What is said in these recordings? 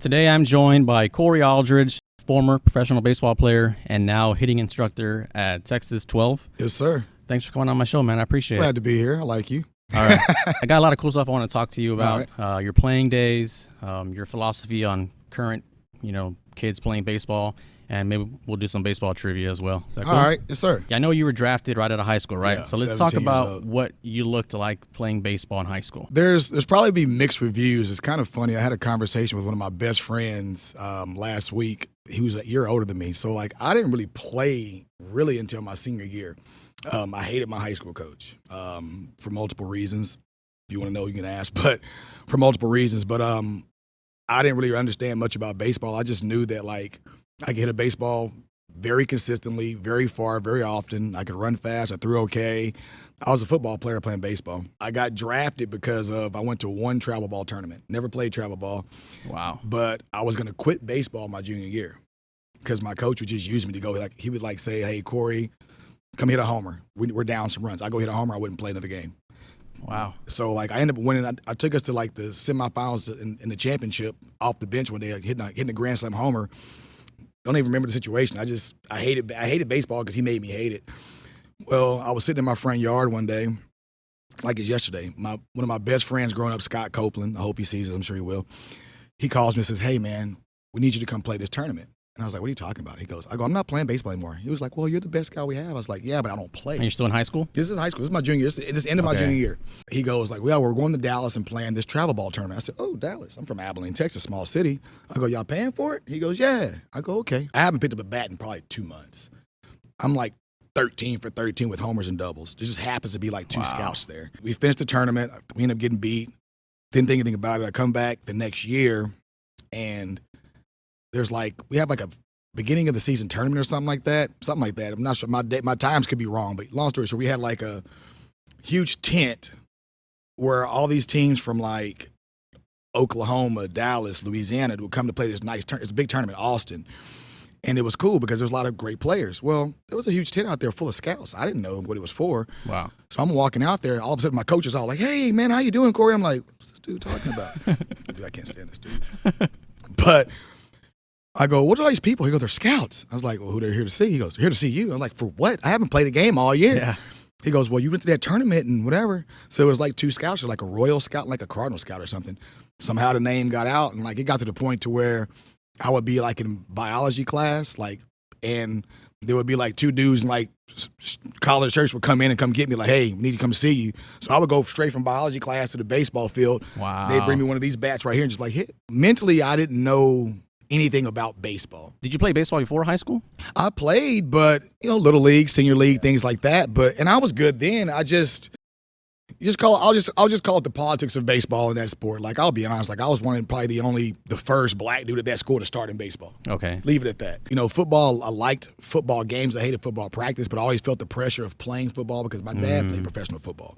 Today I'm joined by Cory Aldridge, former professional baseball player and now hitting instructor at Texas 12. Yes, sir. Thanks for coming on my show, man. I appreciate it. Glad to be here. I like you. All right. I got a lot of cool stuff I want to talk to you about. All Your playing days, your philosophy on current, kids playing baseball, and maybe we'll do some baseball trivia as well. Is that cool? All right. Yes, sir. Yeah, I know you were drafted right out of high school, right? Yeah, so let's talk 17 years about old. what you looked like playing baseball in high school. There's probably be mixed reviews. It's kind of funny. I had a conversation with one of my best friends last week. He was a year older than me. So, I didn't really play until my senior year. I hated my high school coach for multiple reasons. If you want to know, you can ask, but for multiple reasons. But I didn't really understand much about baseball. I just knew that, I could hit a baseball very consistently, very far, very often. I could run fast. I threw okay. I was a football player playing baseball. I got drafted because I went to one travel ball tournament. Never played travel ball. Wow. But I was going to quit baseball my junior year because my coach would just use me to go. He would say, "Hey, Cory, come hit a homer. We're down some runs." I go hit a homer. I wouldn't play another game. Wow. So, I ended up winning. I took us to, the semifinals in the championship off the bench one day, hitting a grand slam homer. Don't even remember the situation. I hated baseball because he made me hate it. Well, I was sitting in my front yard one day, like it's yesterday. One of my best friends growing up, Scott Copeland, I hope he sees it, I'm sure he will. He calls me and says, "Hey, man, we need you to come play this tournament." And I was like, "What are you talking about?" I'm not playing baseball anymore. He was like, "Well, you're the best guy we have." I was like, "Yeah, but I don't play." And you're still in high school? This is high school. This is my junior year. This is the end of my junior year. He goes "Well, we're going to Dallas and playing this travel ball tournament." I said, "Oh, Dallas. I'm from Abilene, Texas, small city." I go, "Y'all paying for it?" He goes, "Yeah." I go, "Okay." I haven't picked up a bat in probably 2 months. I'm 13 for 13 with homers and doubles. There just happens to be two scouts there. We finished the tournament. We ended up getting beat. Didn't think anything about it. I come back the next year, and there's we have a beginning of the season tournament or something like that. I'm not sure. My times could be wrong, but long story short, we had a huge tent where all these teams from Oklahoma, Dallas, Louisiana would come to play this nice tournament. It's a big tournament, Austin. And it was cool because there's a lot of great players. Well, there was a huge tent out there full of scouts. I didn't know what it was for. Wow. So I'm walking out there, and all of a sudden my coach is all like, "Hey, man, how you doing, Cory?" I'm like, "What's this dude talking about?" I can't stand this dude. But I go, "What are all these people?" He goes, "They're scouts." I was like, "Well, who they're here to see?" He goes, "Here to see you." I'm like, "For what? I haven't played a game all year." Yeah. He goes, "Well, you went to that tournament and whatever." So it was two scouts, a Royal Scout and a Cardinal Scout or something. Somehow the name got out, and it got to the point to where I would be in biology class, and there would be two dudes in college shirts would come in and come get me "Hey, we need to come see you." So I would go straight from biology class to the baseball field. Wow. They'd bring me one of these bats right here and just hit. Mentally, I didn't know anything about baseball. Did you play baseball before high school? I played, but little league, senior league, things like that. And I was good then. I'll just call it the politics of baseball in that sport. I'll be honest, I was probably the first black dude at that school to start in baseball. Okay. Leave it at that. Football, I liked football games. I hated football practice, but I always felt the pressure of playing football because my dad played professional football.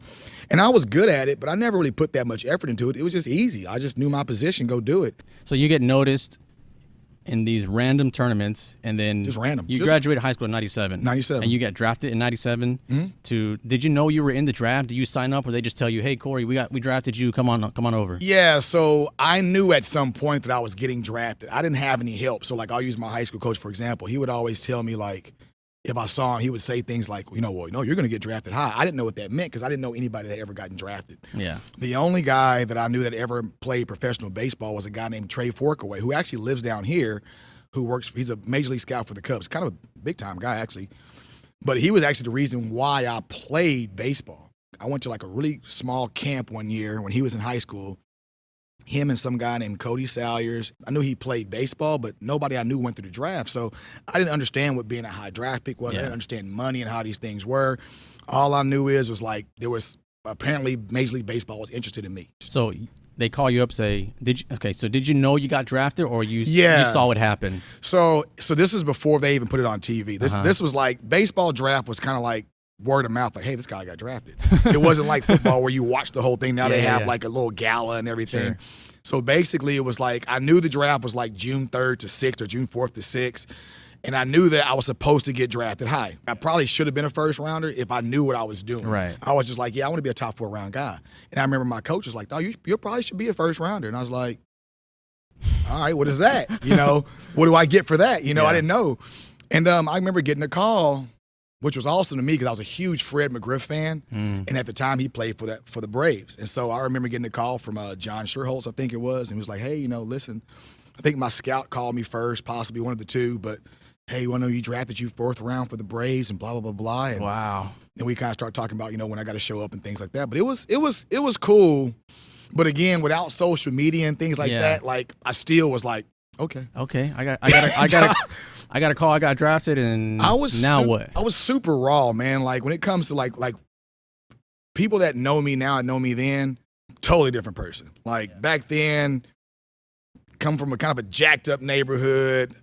And I was good at it, but I never really put that much effort into it. It was just easy. I just knew my position, go do it. So you get noticed in these random tournaments, and then Just random. You graduated high school in 97. 97. And you got drafted in 97. Did you know you were in the draft? Did you sign up, or they just tell you, "Hey, Cory, we drafted you. Come on over"? Yeah, so I knew at some point that I was getting drafted. I didn't have any help. So I'll use my high school coach, for example. He would always tell me if I saw him, he would say things like, "Well, you're going to get drafted high." I didn't know what that meant because I didn't know anybody that ever gotten drafted. Yeah. The only guy that I knew that ever played professional baseball was a guy named Trey Forkaway, who actually lives down here, he's a major league scout for the Cubs, kind of a big-time guy, actually. But he was actually the reason why I played baseball. I went to a really small camp one year when he was in high school. Him and some guy named Cody Salyers. I knew he played baseball, but nobody I knew went through the draft. So I didn't understand what being a high draft pick was. Yeah. I didn't understand money and how these things were. All I knew was there was apparently Major League Baseball was interested in me. So they call you up, say, did you know you got drafted, or you Yeah. saw what happened? So this is before they even put it on TV. This was baseball draft was kind of word of mouth, "Hey, this guy got drafted." It wasn't like football where you watch the whole thing. Now they have a little gala and everything. Sure. So basically it was I knew the draft was June 3rd to 6th or June 4th to 6th. And I knew that I was supposed to get drafted high. I probably should have been a first rounder if I knew what I was doing. Right. I was just I want to be a top 4 round guy. And I remember my coach was "Oh, you probably should be a first rounder." And I was like, all right, what is that? What do I get for that? I didn't know. And I remember getting a call, which was awesome to me because I was a huge Fred McGriff fan. And at the time he played for the Braves. And so I remember getting a call from John Sherholtz, I think it was, and he was like, hey, listen, I think my scout called me first, possibly one of the two, but hey, you drafted you 4th round for the Braves and blah, blah, blah, blah. And wow. then we kind of started talking about, when I got to show up and things like that. But it was cool. But again, without social media and things like that, like I still was like, okay. I got a call. I got drafted, and what? I was super raw, man. Like when it comes to like people that know me now and know me then, totally different person. Like back then, come from a kind of a jacked up neighborhood.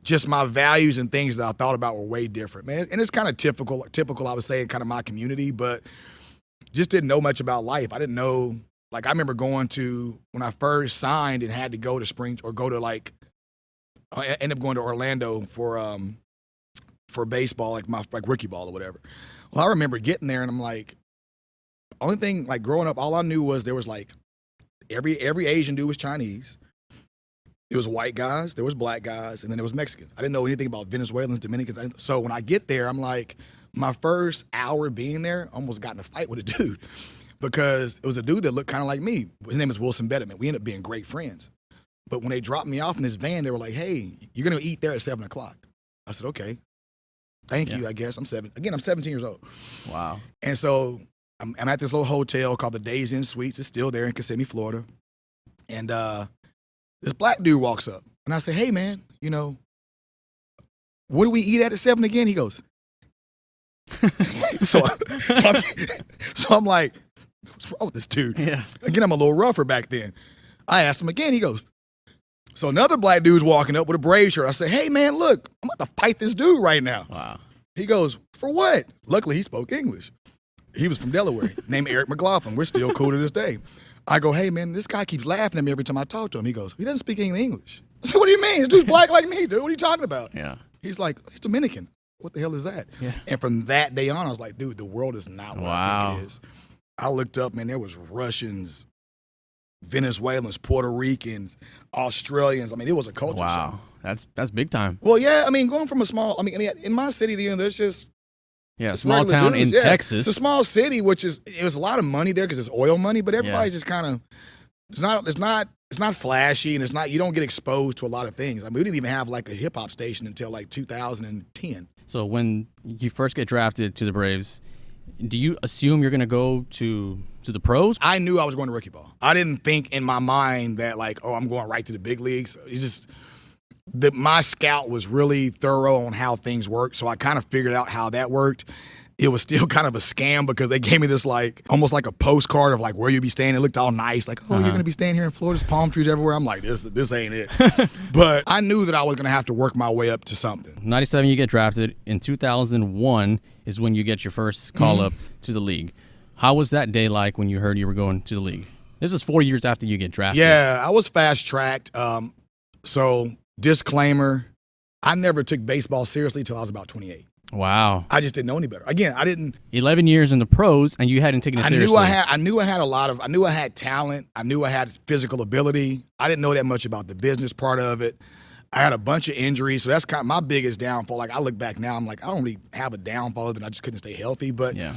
Just my values and things that I thought about were way different, man. And it's kind of typical, I would say, in kind of my community, but just didn't know much about life. I didn't know, like I remember going to, when I first signed and had to go to I ended up going to Orlando for baseball, like rookie ball or whatever. Well, I remember getting there and I'm like, only thing, like growing up, all I knew was there was like, every Asian dude was Chinese. There was white guys, there was black guys, and then there was Mexicans. I didn't know anything about Venezuelans, Dominicans. So when I get there, I'm like, my first hour being there, I almost got in a fight with a dude because it was a dude that looked kind of like me. His name is Wilson Betterman. We ended up being great friends. But when they dropped me off in this van, they were like, hey, you're going to eat there at 7 o'clock. I said, okay. Thank you, I guess. I'm 17 years old. Wow. And so I'm at this little hotel called the Days Inn Suites. It's still there in Kissimmee, Florida. And this black dude walks up. And I say, hey, man, what do we eat at 7 again? He goes. so I'm like, what's wrong with this dude? Yeah. Again, I'm a little rougher back then. I asked him again. He goes. So another black dude's walking up with a Brave shirt. I say, hey, man, look, I'm about to fight this dude right now. Wow. He goes, for what? Luckily, he spoke English. He was from Delaware, named Eric McLaughlin. We're still cool to this day. I go, hey, man, this guy keeps laughing at me every time I talk to him. He goes, he doesn't speak any English. I said, what do you mean? This dude's black like me, dude. What are you talking about? Yeah. He's like, he's Dominican. What the hell is that? Yeah. And from that day on, I was like, dude, the world is not what I think it is. I looked up, man, there was Russians, Venezuelans, Puerto Ricans, Australians. I mean, it was a culture shock. That's big time. Well, yeah, I mean, going from a small, in my city, there's just small town dudes. in Texas. It's a small city, it was a lot of money there because it's oil money, but everybody's just kind of, it's not flashy, and it's not, you don't get exposed to a lot of things. I mean, we didn't even have like a hip hop station until like 2010. So when you first get drafted to the Braves, do you assume you're going to go to the pros? I knew I was going to rookie ball. I didn't think in my mind that like, oh, I'm going right to the big leagues. It's just my scout was really thorough on how things work, so I kind of figured out how that worked. It was still kind of a scam because they gave me this like almost like a postcard of like where you be staying. It looked all nice, like, oh, you're gonna be staying here in Florida. There's palm trees everywhere. I'm like, this ain't it. But I knew that I was gonna have to work my way up to something. 97, you get drafted. In 2001 is when you get your first call up to the league. How was that day like when you heard you were going to the league? This is 4 years after you get drafted. Yeah, I was fast tracked. So disclaimer, I never took baseball seriously till I was about 28. Wow. I just didn't know any better. Again, I didn't. 11 years in the pros, and you hadn't taken it seriously. I knew I had talent. I knew I had physical ability. I didn't know that much about the business part of it. I had a bunch of injuries, so that's kind of my biggest downfall. Like I look back now, I'm like, I don't really have a downfall other than I just couldn't stay healthy. But yeah.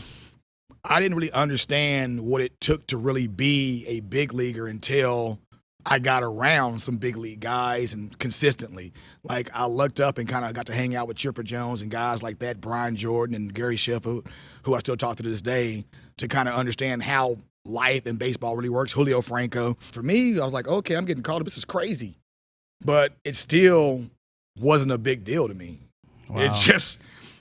I didn't really understand what it took to really be a big leaguer until I got around some big league guys and consistently. Like I looked up and kind of got to hang out with Chipper Jones and guys like that, Brian Jordan and Gary Sheffield, who I still talk to this day, to kind of understand how life and baseball really works. Julio Franco. For me, I was like, okay, I'm getting called up. This is crazy. But it still wasn't a big deal to me. Wow. It just,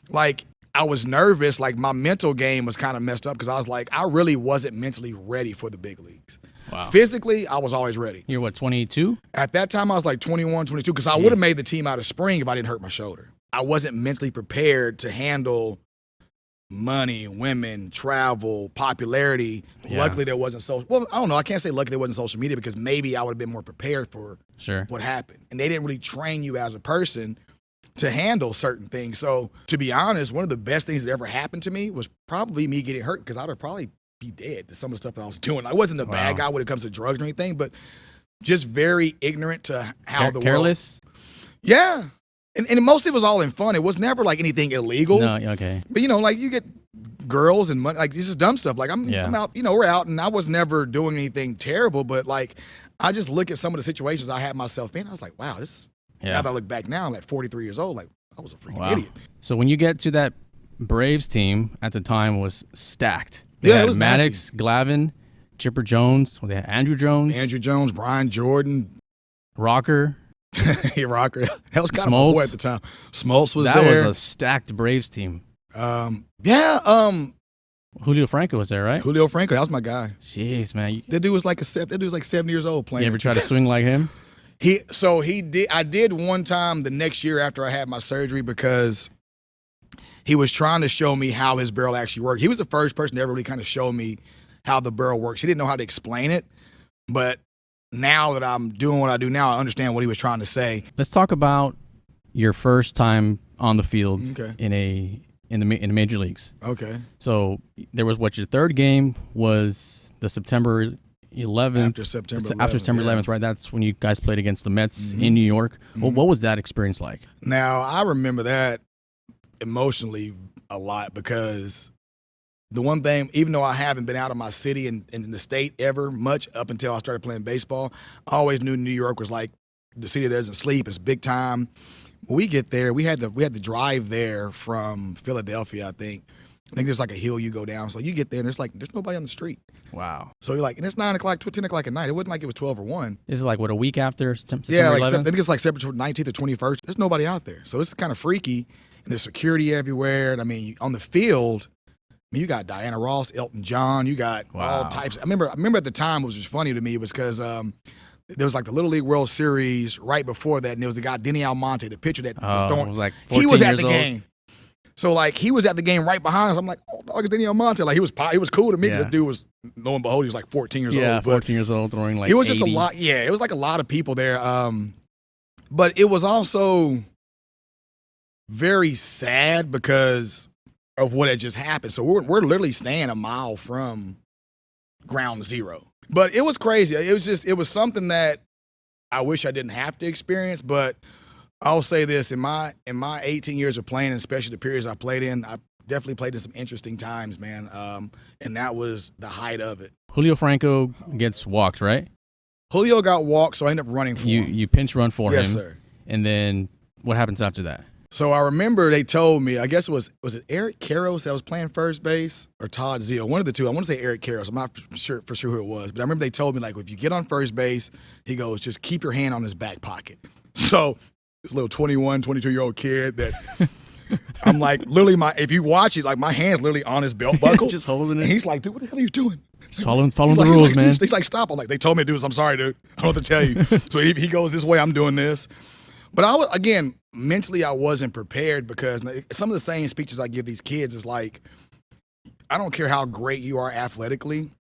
like, I was nervous. Like, my mental game was kind of messed up because I was like, I really wasn't mentally ready for the big leagues. Wow. Physically, I was always ready. You're what, 22? At that time, I was like 21, 22, because I would have made the team out of spring if I didn't hurt my shoulder. I wasn't mentally prepared to handle money, women, travel, popularity. Yeah. Luckily, there wasn't well, I don't know. I can't say luckily there wasn't social media because maybe I would have been more prepared for what happened. And they didn't really train you as a person to handle certain things. So, to be honest, one of the best things that ever happened to me was probably me getting hurt because I would have probably be dead to some of the stuff that I was doing. I wasn't a bad guy when it comes to drugs or anything, but just very ignorant to how the careless. world. Yeah, and mostly it was all in fun. It was never like anything illegal. No, okay. But like you get girls and money, like this is dumb stuff. Like I'm out, we're out, and I was never doing anything terrible. But like, I just look at some of the situations I had myself in. I was like, wow, this. Now that I look back now, I'm at 43 years old. Like I was a freaking idiot. So when you get to that Braves team at the time was stacked. They it had was Maddox, nasty. Glavine, Chipper Jones. They had Andrew Jones, Brian Jordan, Rocker. Rocker. That was kind of my boy at the time. Smoltz was there. That was a stacked Braves team. Julio Franco was there, right? Julio Franco, that was my guy. Jeez, man. That dude was like 70 years old playing. You ever try to swing like him? He did. I did one time the next year after I had my surgery because he was trying to show me how his barrel actually worked. He was the first person to ever really kind of show me how the barrel works. He didn't know how to explain it, but now that I'm doing what I do now, I understand what he was trying to say. Let's talk about your first time on the field in the major leagues. Okay. So there was your third game was the September 11th. After September 11th, right? That's when you guys played against the Mets in New York. Well, what was that experience like? Now, I remember that emotionally a lot because the one thing, even though I haven't been out of my city and in the state ever much up until I started playing baseball, I always knew New York was like the city that doesn't sleep. It's big time. When we get there, we had to drive there from Philadelphia, I think there's like a hill you go down. So you get there and there's nobody on the street. Wow. So you're like, and it's 9 o'clock, 10 o'clock at night. It wasn't like it was 12 or 1. This is like, what, a week after September 11th? I think it's like September 19th or 21st. There's nobody out there. So it's kind of freaky. And there's security everywhere. And I mean, on the field, you got Diana Ross, Elton John. You got all types. I remember at the time, what was just funny to me was because there was like the Little League World Series right before that. And there was the guy, Denny Almonte, the pitcher that was throwing. Was like he was at the game. So, like, he was at the game right behind us. I'm like, oh, dog, Denny Almonte. Like, he was cool to me because the dude was, lo and behold, he was like 14 years old. Yeah, 14 years old, throwing like it was 80. just a lot. Yeah, it was like a lot of people there. But it was also very sad because of what had just happened. So we're literally staying a mile from ground zero. But it was crazy. It was something that I wish I didn't have to experience, but I'll say this, in my 18 years of playing, and especially the periods I played in, I definitely played in some interesting times, man. And that was the height of it. Julio Franco gets walked, right? Julio got walked, so I ended up running for him. You pinch run for him. Yes, sir. And then what happens after that? So I remember they told me, I guess was it Eric Karros that was playing first base or Todd Zeal? One of the two. I want to say Eric Karros. I'm not sure who it was. But I remember they told me, like, if you get on first base, he goes, just keep your hand on his back pocket. So this little 21, 22-year-old kid that I'm like, literally if you watch it, like my hand's literally on his belt buckle. Just holding it. And he's like, dude, what the hell are you doing? Following the rules, man. He's like, stop. I'm like, they told me to do this. I'm sorry, dude. I don't know what to tell you. So he goes this way, I'm doing this. But mentally I wasn't prepared because some of the same speeches I give these kids is like, I don't care how great you are athletically.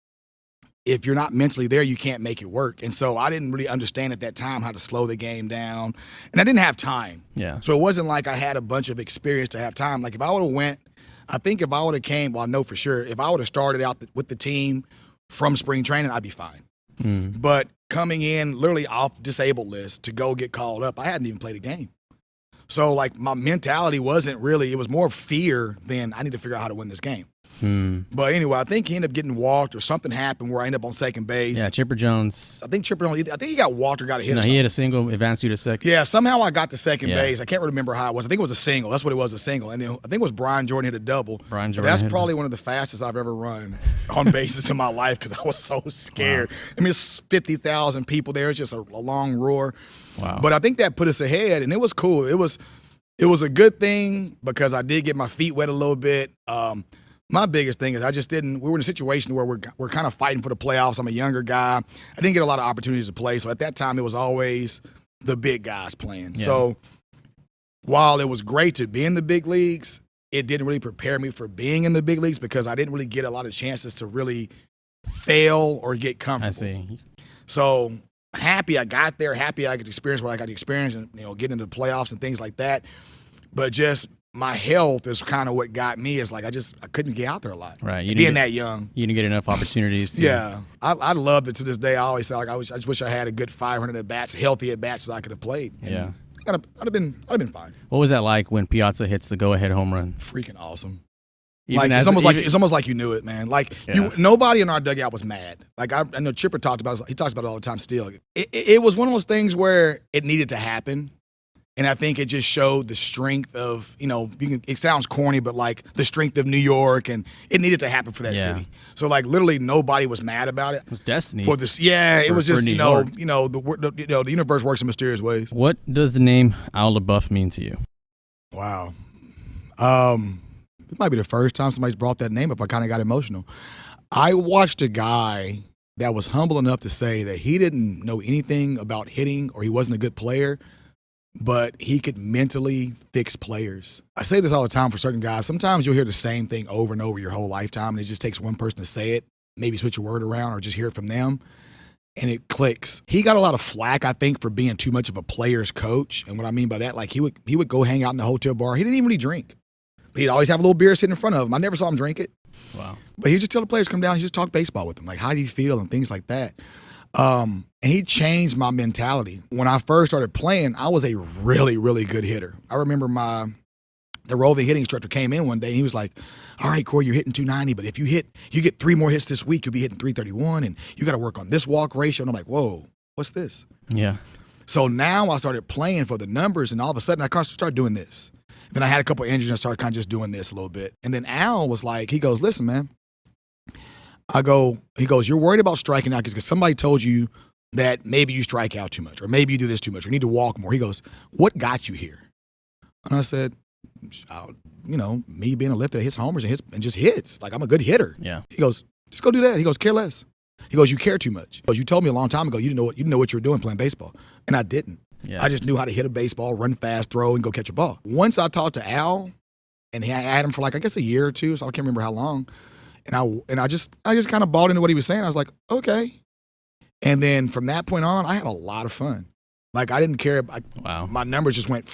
If you're not mentally there, you can't make it work. And so I didn't really understand at that time how to slow the game down. And I didn't have time. Yeah. So it wasn't like I had a bunch of experience to have time. Like if I would have went, I think if I would have came, well, I know for sure, if I would have started out with the team from spring training, I'd be fine. But coming in literally off disabled list to go get called up, I hadn't even played a game. So like my mentality wasn't really, it was more fear than I need to figure out how to win this game. But anyway, I think he ended up getting walked or something happened where I ended up on second base. Yeah, Chipper Jones. I think he got walked or got a hit. No, he had a single, advanced you to second. Yeah, somehow I got to second base. I can't remember how it was. I think it was a single. That's what it was, a single. And then I think it was Brian Jordan hit a double. That's probably one of the fastest I've ever run on bases in my life because I was so scared. Wow. I mean, it's 50,000 people there. It's just a long roar. Wow. But I think that put us ahead, and it was cool. It was a good thing because I did get my feet wet a little bit. My biggest thing is we were in a situation where we're kind of fighting for the playoffs. I'm a younger guy. I didn't get a lot of opportunities to play. So at that time, it was always the big guys playing. Yeah. So while it was great to be in the big leagues, it didn't really prepare me for being in the big leagues because I didn't really get a lot of chances to really fail or get comfortable. I see. So happy I got there, happy I could experience what I got to experience and get into the playoffs and things like that. But just my health is kind of what got me. Is like I couldn't get out there a lot. Right. Being that young. You didn't get enough opportunities. Yeah. I loved it to this day. I always say like I just wish I had a good 500 at bats, healthy at bats that I could have played. And yeah. I'd have been fine. What was that like when Piazza hits the go-ahead home run? Freaking awesome. It's almost like you knew it, man. Like nobody in our dugout was mad. Like I know Chipper talked about it. He talks about it all the time still. It was one of those things where it needed to happen. And I think it just showed the strength of, it sounds corny, but like the strength of New York, and it needed to happen for that city. So like literally nobody was mad about it. It was destiny. For this, it was just the universe works in mysterious ways. What does the name Leboeuf mean to you? Wow, it might be the first time somebody's brought that name up. I kind of got emotional. I watched a guy that was humble enough to say that he didn't know anything about hitting or he wasn't a good player, but he could mentally fix players. I say this all the time for certain guys. Sometimes you'll hear the same thing over and over your whole lifetime, and it just takes one person to say it, maybe switch a word around or just hear it from them, and it clicks. He got a lot of flack, I think, for being too much of a player's coach. And what I mean by that, like he would go hang out in the hotel bar. He didn't even really drink. But he'd always have a little beer sitting in front of him. I never saw him drink it. Wow. But he'd just tell the players, come down, he'd just talk baseball with them. Like, how do you feel and things like that. And he changed my mentality. When I first started playing, I was a really, really good hitter. I remember the roving hitting instructor came in one day and he was like, all right, Cory, you're hitting 290, but if you get 3 more hits this week, you'll be hitting 331, and you got to work on this walk ratio. And I'm like, whoa, what's this? Yeah. So now I started playing for the numbers, and all of a sudden I kind of started doing this. Then I had a couple of injuries and I started kind of just doing this a little bit. And then Al was like, he goes, listen, man. He goes, you're worried about striking out because somebody told you that maybe you strike out too much or maybe you do this too much or you need to walk more. He goes, what got you here? And I said, me being a lifter that hits homers and just hits. Like, I'm a good hitter. Yeah. He goes, just go do that. He goes, care less. He goes, you care too much. He goes, you told me a long time ago you didn't know what you were doing playing baseball. And I didn't. Yeah. I just knew how to hit a baseball, run fast, throw, and go catch a ball. Once I talked to Al, and I had him for like, I guess a year or two, so I can't remember how long. And I just kind of bought into what he was saying. I was like, okay. And then from that point on, I had a lot of fun. Like, I didn't care. Wow. My numbers just went,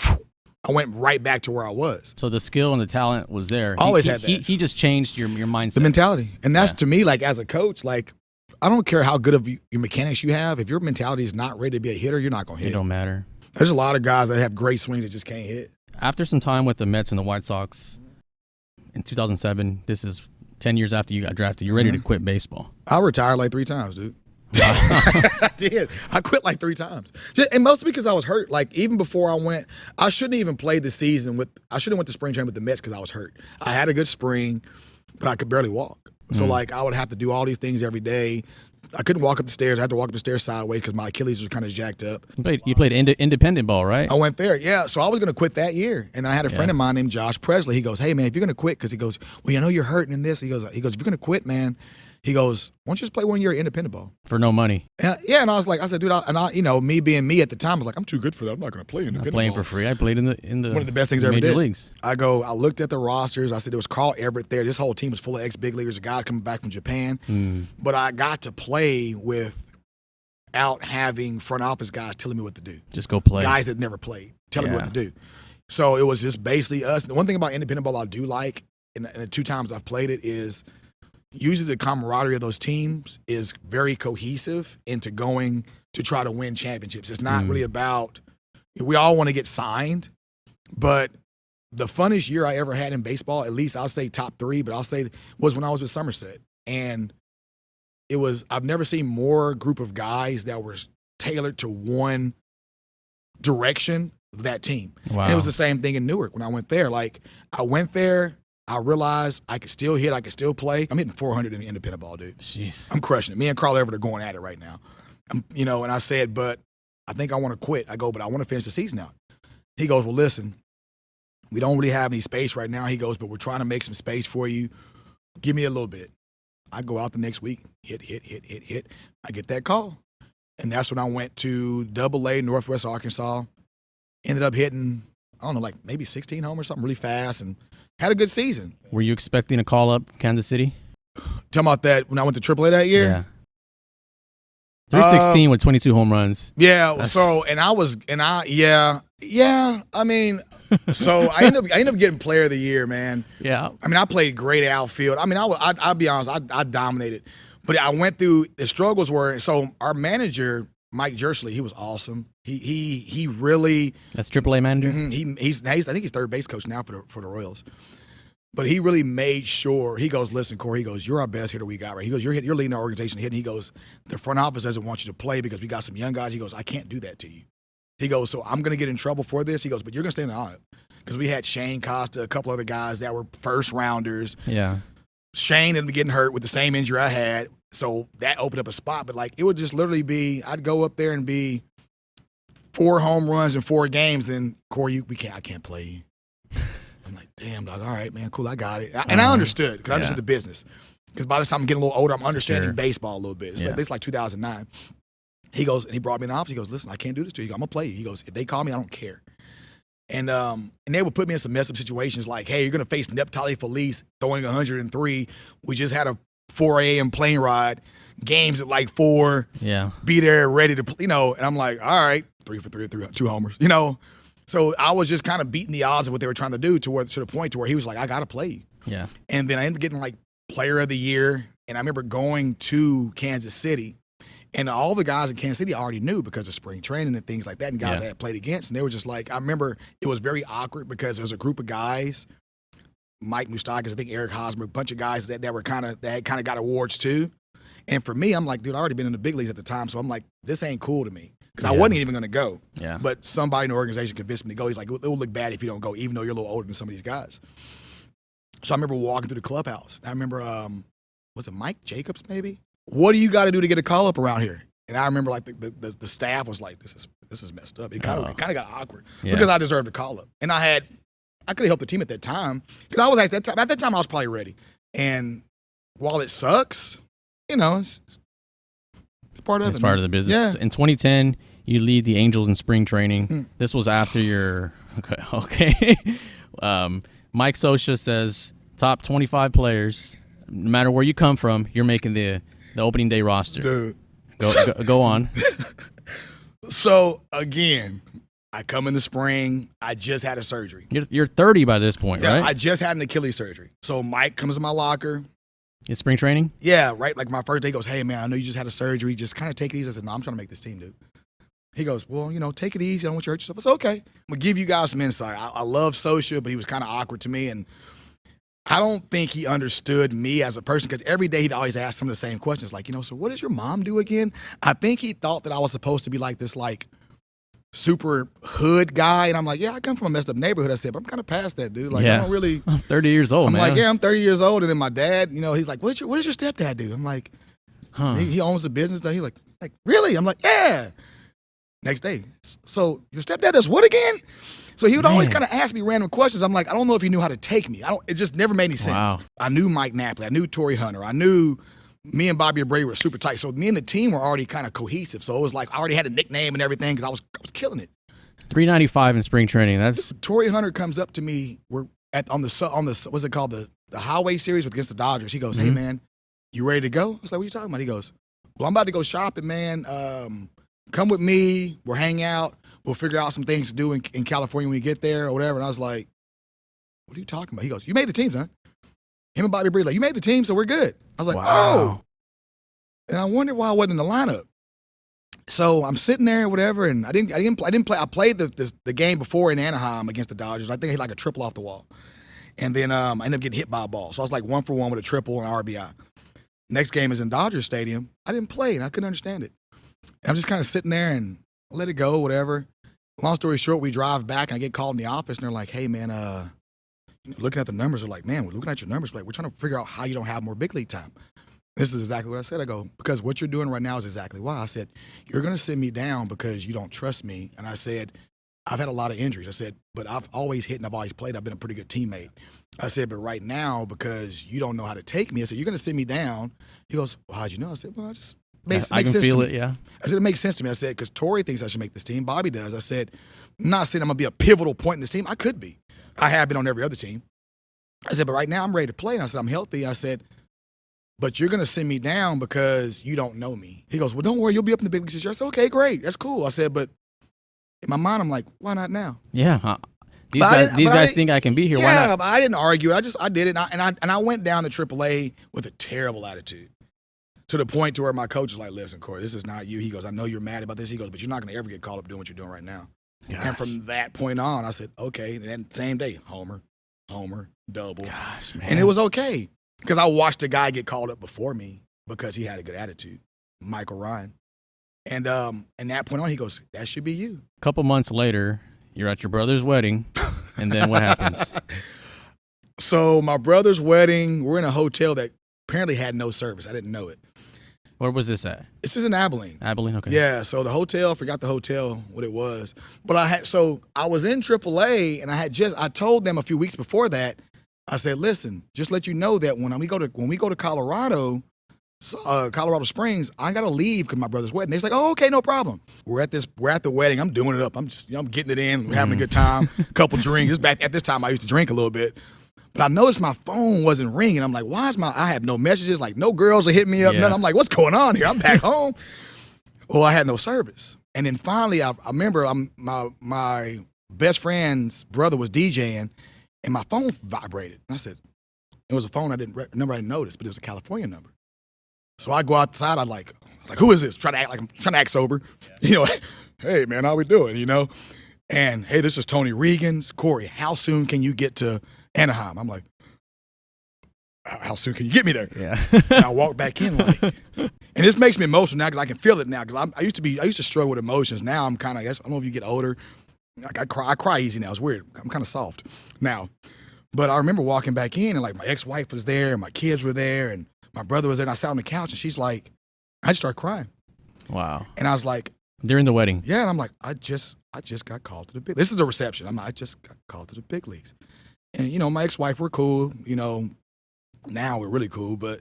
I went right back to where I was. So the skill and the talent was there. Always had that. He just changed your mindset. The mentality. And that's to me, like, as a coach, like, I don't care how good of your mechanics you have. If your mentality is not ready to be a hitter, you're not going to hit. It don't matter. There's a lot of guys that have great swings that just can't hit. After some time with the Mets and the White Sox in 2007, this is 10 years after you got drafted, you're ready to quit baseball. I retired like 3 times, dude. I did. I quit like 3 times. And mostly because I was hurt. Like, even before I went, I shouldn't even play the season I shouldn't have went to spring training with the Mets because I was hurt. I had a good spring, but I could barely walk. So, like, I would have to do all these things every day. I couldn't walk up the stairs. I had to walk up the stairs sideways because my Achilles was kind of jacked up. You played independent ball, right? I went there, yeah. So I was going to quit that year. And then I had a friend of mine named Josh Presley. He goes, hey, man, if you're going to quit, because he goes, well, you're hurting in this. He goes, if you're going to quit, man, he goes, why don't you just play 1 year independent ball? For no money. Yeah, and I said, dude, me being me at the time, I was like, I'm too good for that. I'm not going to play independent playing ball. For free. I played in the one of the best things I ever major did. Leagues. I looked at the rosters. I said, there was Carl Everett there. This whole team was full of ex-big leaguers, guys coming back from Japan. But I got to play without having front office guys telling me what to do. Just go play. Guys that never played telling me what to do. So it was just basically us. The one thing about independent ball I do like, and the 2 times I've played it, is usually the camaraderie of those teams is very cohesive into going to try to win championships. It's not really about, we all want to get signed, but the funnest year I ever had in baseball, at least I'll say top 3, but I'll say was when I was with Somerset. And I've never seen more group of guys that were tailored to one direction of that team. Wow. And it was the same thing in Newark when I went there. Like, I went there, I realized I could still hit, I could still play. I'm hitting 400 in the independent ball, dude. Jeez. I'm crushing it. Me and Carl Everett are going at it right now. And I said, but I think I want to quit. I go, but I want to finish the season out. He goes, well, listen, we don't really have any space right now. He goes, but we're trying to make some space for you. Give me a little bit. I go out the next week, hit. I get that call. And that's when I went to AA, Northwest Arkansas. Ended up hitting, I don't know, like maybe 16 homers, something really fast, and had a good season. Were you expecting a call up Kansas City? Talking about that when I went to AAA that year? Yeah. 316 with 22 home runs. Yeah. So, I mean, So I ended up getting player of the year, man. Yeah. I mean, I played great outfield. I mean, I'll be honest, I dominated. But I went through the struggles were so our manager, Mike Jersley, he was awesome. He really That's AAA manager. He's I think he's third base coach now for the Royals. But he really made sure. He goes, listen, Cory. He goes, you're our best hitter we got, right? He goes, you're leading our organization hitting. He goes, the front office doesn't want you to play because we got some young guys. He goes, I can't do that to you. He goes, so I'm going to get in trouble for this. He goes, but you're going to stand on it. Because we had Shane Costa, a couple other guys that were first rounders. Yeah. Shane ended up getting hurt with the same injury I had. So that opened up a spot. But, like, it would just literally be, I'd go up there and be 4 home runs in 4 games. And, Cory, I can't play you. I'm like, damn, dog, all right, man, cool, I got it. And I understood, because I understood the business. Because by the time I'm getting a little older, I'm understanding baseball a little bit. It's like 2009. He goes, and he brought me in the office. He goes, listen, I can't do this to you. I'm going to play you. He goes, if they call me, I don't care. And they would put me in some mess-up situations like, hey, you're going to face Neptali Felice throwing 103. We just had a 4 a.m. plane ride. Games at like 4. Yeah. Be there, ready to, and I'm like, all right, 3 for 3, 2 homers, So I was just kind of beating the odds of what they were trying to do to the point to where he was like, I got to play you. Yeah. And then I ended up getting like player of the year. And I remember going to Kansas City, and all the guys in Kansas City I already knew because of spring training and things like that, and guys I had played against. And they were just like, I remember it was very awkward because there was a group of guys, Mike Moustakas, I think Eric Hosmer, a bunch of guys that had kind of got awards too. And for me, I'm like, dude, I already been in the big leagues at the time. So I'm like, this ain't cool to me. Because I wasn't even going to go. Yeah. But somebody in the organization convinced me to go. He's like, it will look bad if you don't go, even though you're a little older than some of these guys. So I remember walking through the clubhouse. I remember, was it Mike Jacobs maybe? What do you got to do to get a call up around here? And I remember like the staff was like, this is messed up. It kind of got awkward because I deserved a call up. And I could have helped the team at that time because I was at that time I was probably ready. And while it sucks, it's part of it. It's part of the business. Yeah. In 2010, you lead the Angels in spring training. This was after your okay. Mike Scioscia says top 25 players, no matter where you come from, you're making the opening day roster. Dude, go on. So again, I come in the spring. I just had a surgery. You're 30 by this point, right? I just had an Achilles surgery. So Mike comes in my locker. In spring training? Yeah, right. Like my first day, he goes, hey, man, I know you just had a surgery. Just kind of take it easy. I said, no, I'm trying to make this team, dude. He goes, well, take it easy. I don't want you to hurt yourself. I said, okay. I'm going to give you guys some insight. I love Scioscia, but he was kind of awkward to me. And I don't think he understood me as a person because every day he'd always ask some of the same questions. Like, so what does your mom do again? I think he thought that I was supposed to be like this, like, super hood guy. And I'm like, yeah, I come from a messed up neighborhood. I said, but I'm kind of past that, dude. Like, I don't really. I'm 30 years old, man. I'm like, yeah, I'm 30 years old. And then my dad, he's like, what does your stepdad do? I'm like, he owns a business. He's like, really? I'm like, yeah. Next day, so your stepdad does what again? So he would always kind of ask me random questions. I'm like, I don't know if he knew how to take me. It just never made any sense. Wow. I knew Mike Napoli. I knew Torii Hunter. I knew me and Bobby Abreu were super tight. So me and the team were already kind of cohesive. So it was like I already had a nickname and everything because I was killing it. 395 in spring training. That's Torii Hunter comes up to me. We're on the what's it called, the Highway Series against the Dodgers. He goes, hey man, you ready to go? I was like, what are you talking about? He goes, well, I'm about to go shopping, man. Come with me. We'll hang out. We'll figure out some things to do in California when we get there or whatever. And I was like, what are you talking about? He goes, you made the team, son. Him and Bobby Abreu, like, you made the team, so we're good. I was like, oh. And I wondered why I wasn't in the lineup. So I'm sitting there, whatever, and I didn't play. I played the game before in Anaheim against the Dodgers. I think I hit like a triple off the wall. And then I ended up getting hit by a ball. So I was like 1 for 1 with a triple and RBI. Next game is in Dodger Stadium. I didn't play, and I couldn't understand it. And I'm just kind of sitting there and I let it go, whatever. Long story short, we drive back and I get called in the office and they're like, hey, man, looking at the numbers, they're like, man, we're looking at your numbers. We're trying to figure out how you don't have more big league time. This is exactly what I said. I go, because what you're doing right now is exactly why. I said, you're going to sit me down because you don't trust me. And I said, I've had a lot of injuries. I said, but I've always hit and I've always played. I've been a pretty good teammate. I said, but right now, because you don't know how to take me, I said, you're going to sit me down. He goes, well, how'd you know? I said, well, I just makes I can sense feel to it, me. yeah. I said, it makes sense to me. I said, because Torii thinks I should make this team. Bobby does. I said, I'm not saying I'm going to be a pivotal point in this team. I could be. I have been on every other team. I said, but right now I'm ready to play. And I said, I'm healthy. I said, but you're going to send me down because you don't know me. He goes, well, don't worry. You'll be up in the big leagues this year. I said, okay, great. That's cool. I said, but in my mind, I'm like, why not now? Yeah. These guys think I can be here. Why Yeah, not? but I didn't argue. I did it, and I went down to AAA with a terrible attitude, to the point to where my coach was like, "Listen, Cory, this is not you." He goes, "I know you're mad about this." He goes, "But you're not going to ever get called up doing what you're doing right now." Gosh. And from that point on, I said, "Okay." And then same day, homer, double, Gosh, man. and it was okay because I watched a guy get called up before me because he had a good attitude, Michael Ryan. And that point on, he goes, "That should be you." A couple months later, you're at your brother's wedding, and then what happens? So my brother's wedding, we're in a hotel that apparently had no service. I didn't know it. Where was this at? This is in Abilene. Abilene, okay. Yeah, so the hotel, forgot the hotel, what it was. But I was in AAA, and I told them a few weeks before that, I said, "Listen, just let you know that when we go to Colorado Springs, I gotta leave because my brother's wedding." They're like, "Oh, okay, no problem." We're at the wedding. I'm doing it up. I'm getting it in. We're having a good time. Couple drinks. Back at this time, I used to drink a little bit, but I noticed my phone wasn't ringing. I'm like, "Why is I have no messages? Like no girls are hitting me up." Yeah. Nothing. I'm like, "What's going on here? I'm back home." Well, I had no service, and then finally, I remember my best friend's brother was DJing, and my phone vibrated. And I said, it was a phone number I didn't notice, but it was a California number. So I go outside, I was like, "Who is this?" Trying to act sober. You know, "Hey man, how we doing?" You know? And "Hey, this is Tony Regan's. Cory, how soon can you get to Anaheim?" I'm like, "How soon can you get me there?" Yeah. And I walk back in and this makes me emotional now because I can feel it now. Because I used to struggle with emotions. Now I'm kind of, I don't know if you get older. Like I cry easy now. It's weird. I'm kind of soft now. But I remember walking back in and like my ex-wife was there and my kids were there and my brother was there, and I sat on the couch, and she's like, I just started crying. Wow. And I was like, During the wedding. yeah, and I'm like, I just got called to the big. This is a reception. I just got called to the big leagues. And my ex-wife, we're cool. Now we're really cool. But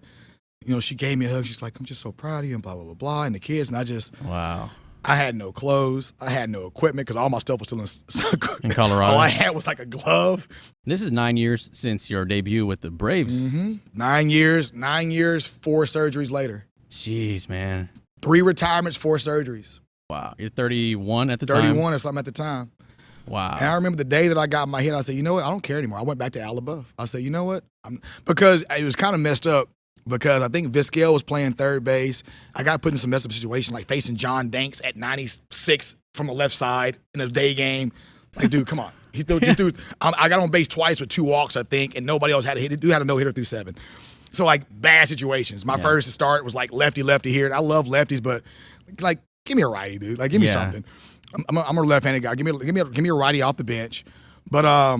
she gave me a hug. She's like, "I'm just so proud of you," and blah blah blah blah. And the kids, and Wow. I had no clothes. I had no equipment because all my stuff was still In Colorado. All I had was like a glove. This is 9 years since your debut with the Braves. Mm-hmm. 9 years, 4 surgeries later. Jeez, man. 3 retirements, 4 surgeries. Wow. You're 31 at the time? 31 or something at the time. Wow. And I remember the day that I got in my head, I said, "You know what? I don't care anymore." I went back to Leboeuf. I said, "You know what?" Because it was kind of messed up because I think Vizquel was playing third base. I got put in some messed up situations like facing John Danks at 96 from the left side in a day game. Like, dude, come on. Dude, I got on base twice with 2 walks, I think, and nobody else had a hit. Dude had a no-hitter through 7. So, like, bad situations. My first start was like lefty here. And I love lefties, but, like, give me a righty, dude. Like, give me something. I'm a left-handed guy. Give me a righty off the bench. But I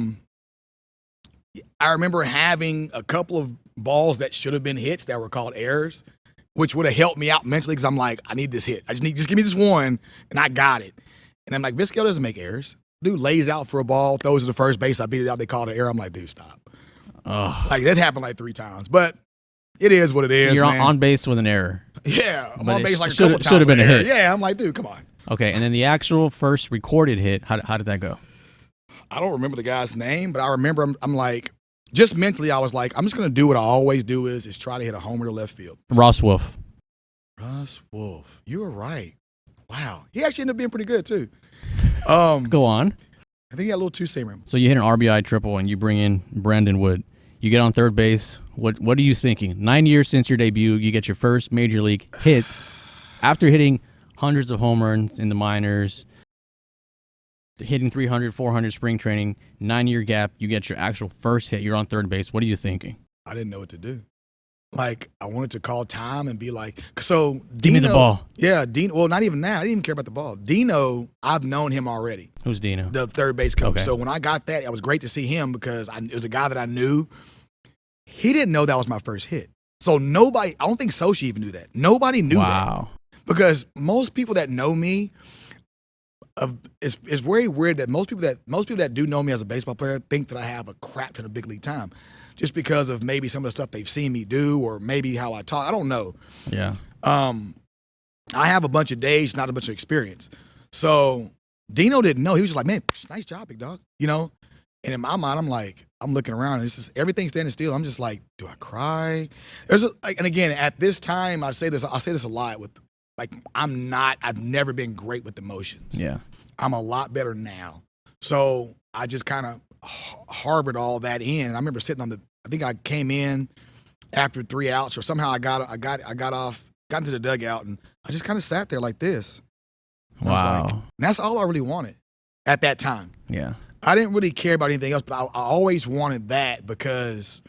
remember having a couple of balls that should have been hits that were called errors, which would have helped me out mentally because I'm like, I need this hit. Just give me this one, and I got it. And I'm like, Vizquel doesn't make errors. Dude lays out for a ball, throws it to first base. I beat it out. They called it an error. I'm like, dude, stop. Oh. Like, that happened like 3 times. But it is what it is, You're man. on base with an error. Yeah, I'm But on it base like a should- couple times. should have been with a an hit. error. Yeah, I'm like, dude, come on. Okay, and then the actual first recorded hit, how did that go? I don't remember the guy's name, but I remember I'm like, just mentally, I was like, I'm just going to do what I always do is try to hit a homer to left field. Ross Wolf. Russ Wolf. You were right. Wow. He actually ended up being pretty good, too. Go on. I think he had a little two-seamer. So you hit an RBI triple and you bring in Brandon Wood. You get on third base. What are you thinking? 9 years since your debut, you get your first major league hit after hitting hundreds of home runs in the minors, hitting 300, 400 spring training, 9-year gap, you get your actual first hit. You're on third base. What are you thinking? I didn't know what to do. Like, I wanted to call time and be like, so Dino. Give me the ball. Yeah, Dino. Well, not even that. I didn't even care about the ball. Dino, I've known him already. Who's Dino? The third base coach. Okay. So when I got that, it was great to see him because it was a guy that I knew. He didn't know that was my first hit. So nobody, I don't think Scioscia even knew that. Nobody knew that. Wow. Because most people that know me, it's very weird that most people that do know me as a baseball player think that I have a crap ton of big league time, just because of maybe some of the stuff they've seen me do or maybe how I talk. I don't know. Yeah. I have a bunch of days, not a bunch of experience. So Dino didn't know. He was just like, "Man, nice job, big dog," you know. And in my mind, I'm like, I'm looking around, and it's just everything's standing still. I'm just like, do I cry? And again, at this time, I say this a lot with. Like, I've never been great with emotions. Yeah. I'm a lot better now. So I just kind of harbored all that in. And I remember sitting on I think I came in after 3 outs, or somehow I got off, got into the dugout, and I just kind of sat there like this. And I was like, and that's all I really wanted at that time. Yeah. I didn't really care about anything else, but I always wanted that because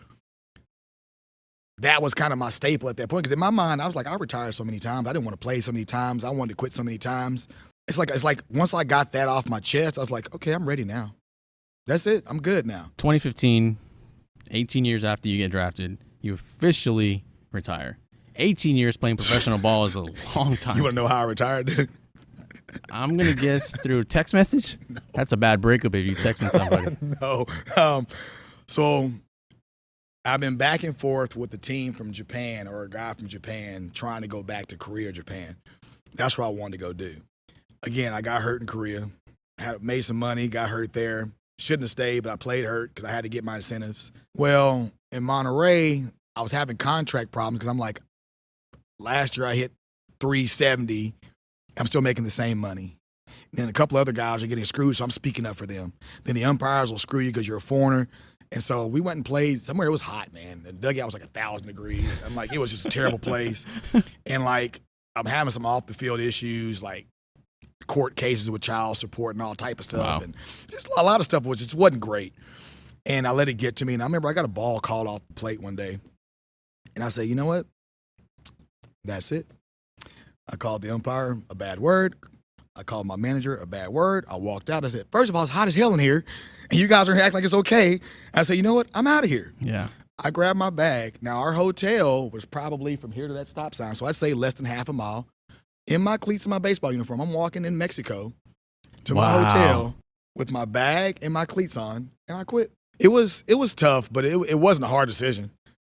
that was kind of my staple at that point. Because in my mind, I was like, I retired so many times. I didn't want to play so many times. I wanted to quit so many times. It's like once I got that off my chest, I was like, okay, I'm ready now. That's it. I'm good now. 2015, 18 years after you get drafted, you officially retire. 18 years playing professional ball is a long time. You want to know how I retired, dude? I'm going to guess through text message? No. That's a bad breakup if you're texting somebody. No. So I've been back and forth with the team from Japan, or a guy from Japan, trying to go back to Korea or Japan. That's what I wanted to go do. Again, I got hurt in Korea, made some money, got hurt there. Shouldn't have stayed, but I played hurt because I had to get my incentives. Well, in Monterey, I was having contract problems because I'm like, last year I hit 370. I'm still making the same money. And then a couple other guys are getting screwed, so I'm speaking up for them. Then the umpires will screw you because you're a foreigner. And so we went and played somewhere. It was hot, man. The dugout was like 1,000 degrees. I'm like, it was just a terrible place. And like, I'm having some off the field issues, like court cases with child support and all type of stuff. Wow. And just a lot of stuff which just wasn't great. And I let it get to me. And I remember I got a ball called off the plate one day. And I said, you know what? That's it. I called the umpire a bad word. I called my manager a bad word. I walked out. I said, first of all, it's hot as hell in here, and you guys are acting like it's okay. I said, you know what? I'm out of here. Yeah. I grabbed my bag. Now, our hotel was probably from here to that stop sign, so I'd say less than half a mile. In my cleats and my baseball uniform, I'm walking in Mexico to my hotel with my bag and my cleats on, and I quit. It was tough, but it wasn't a hard decision.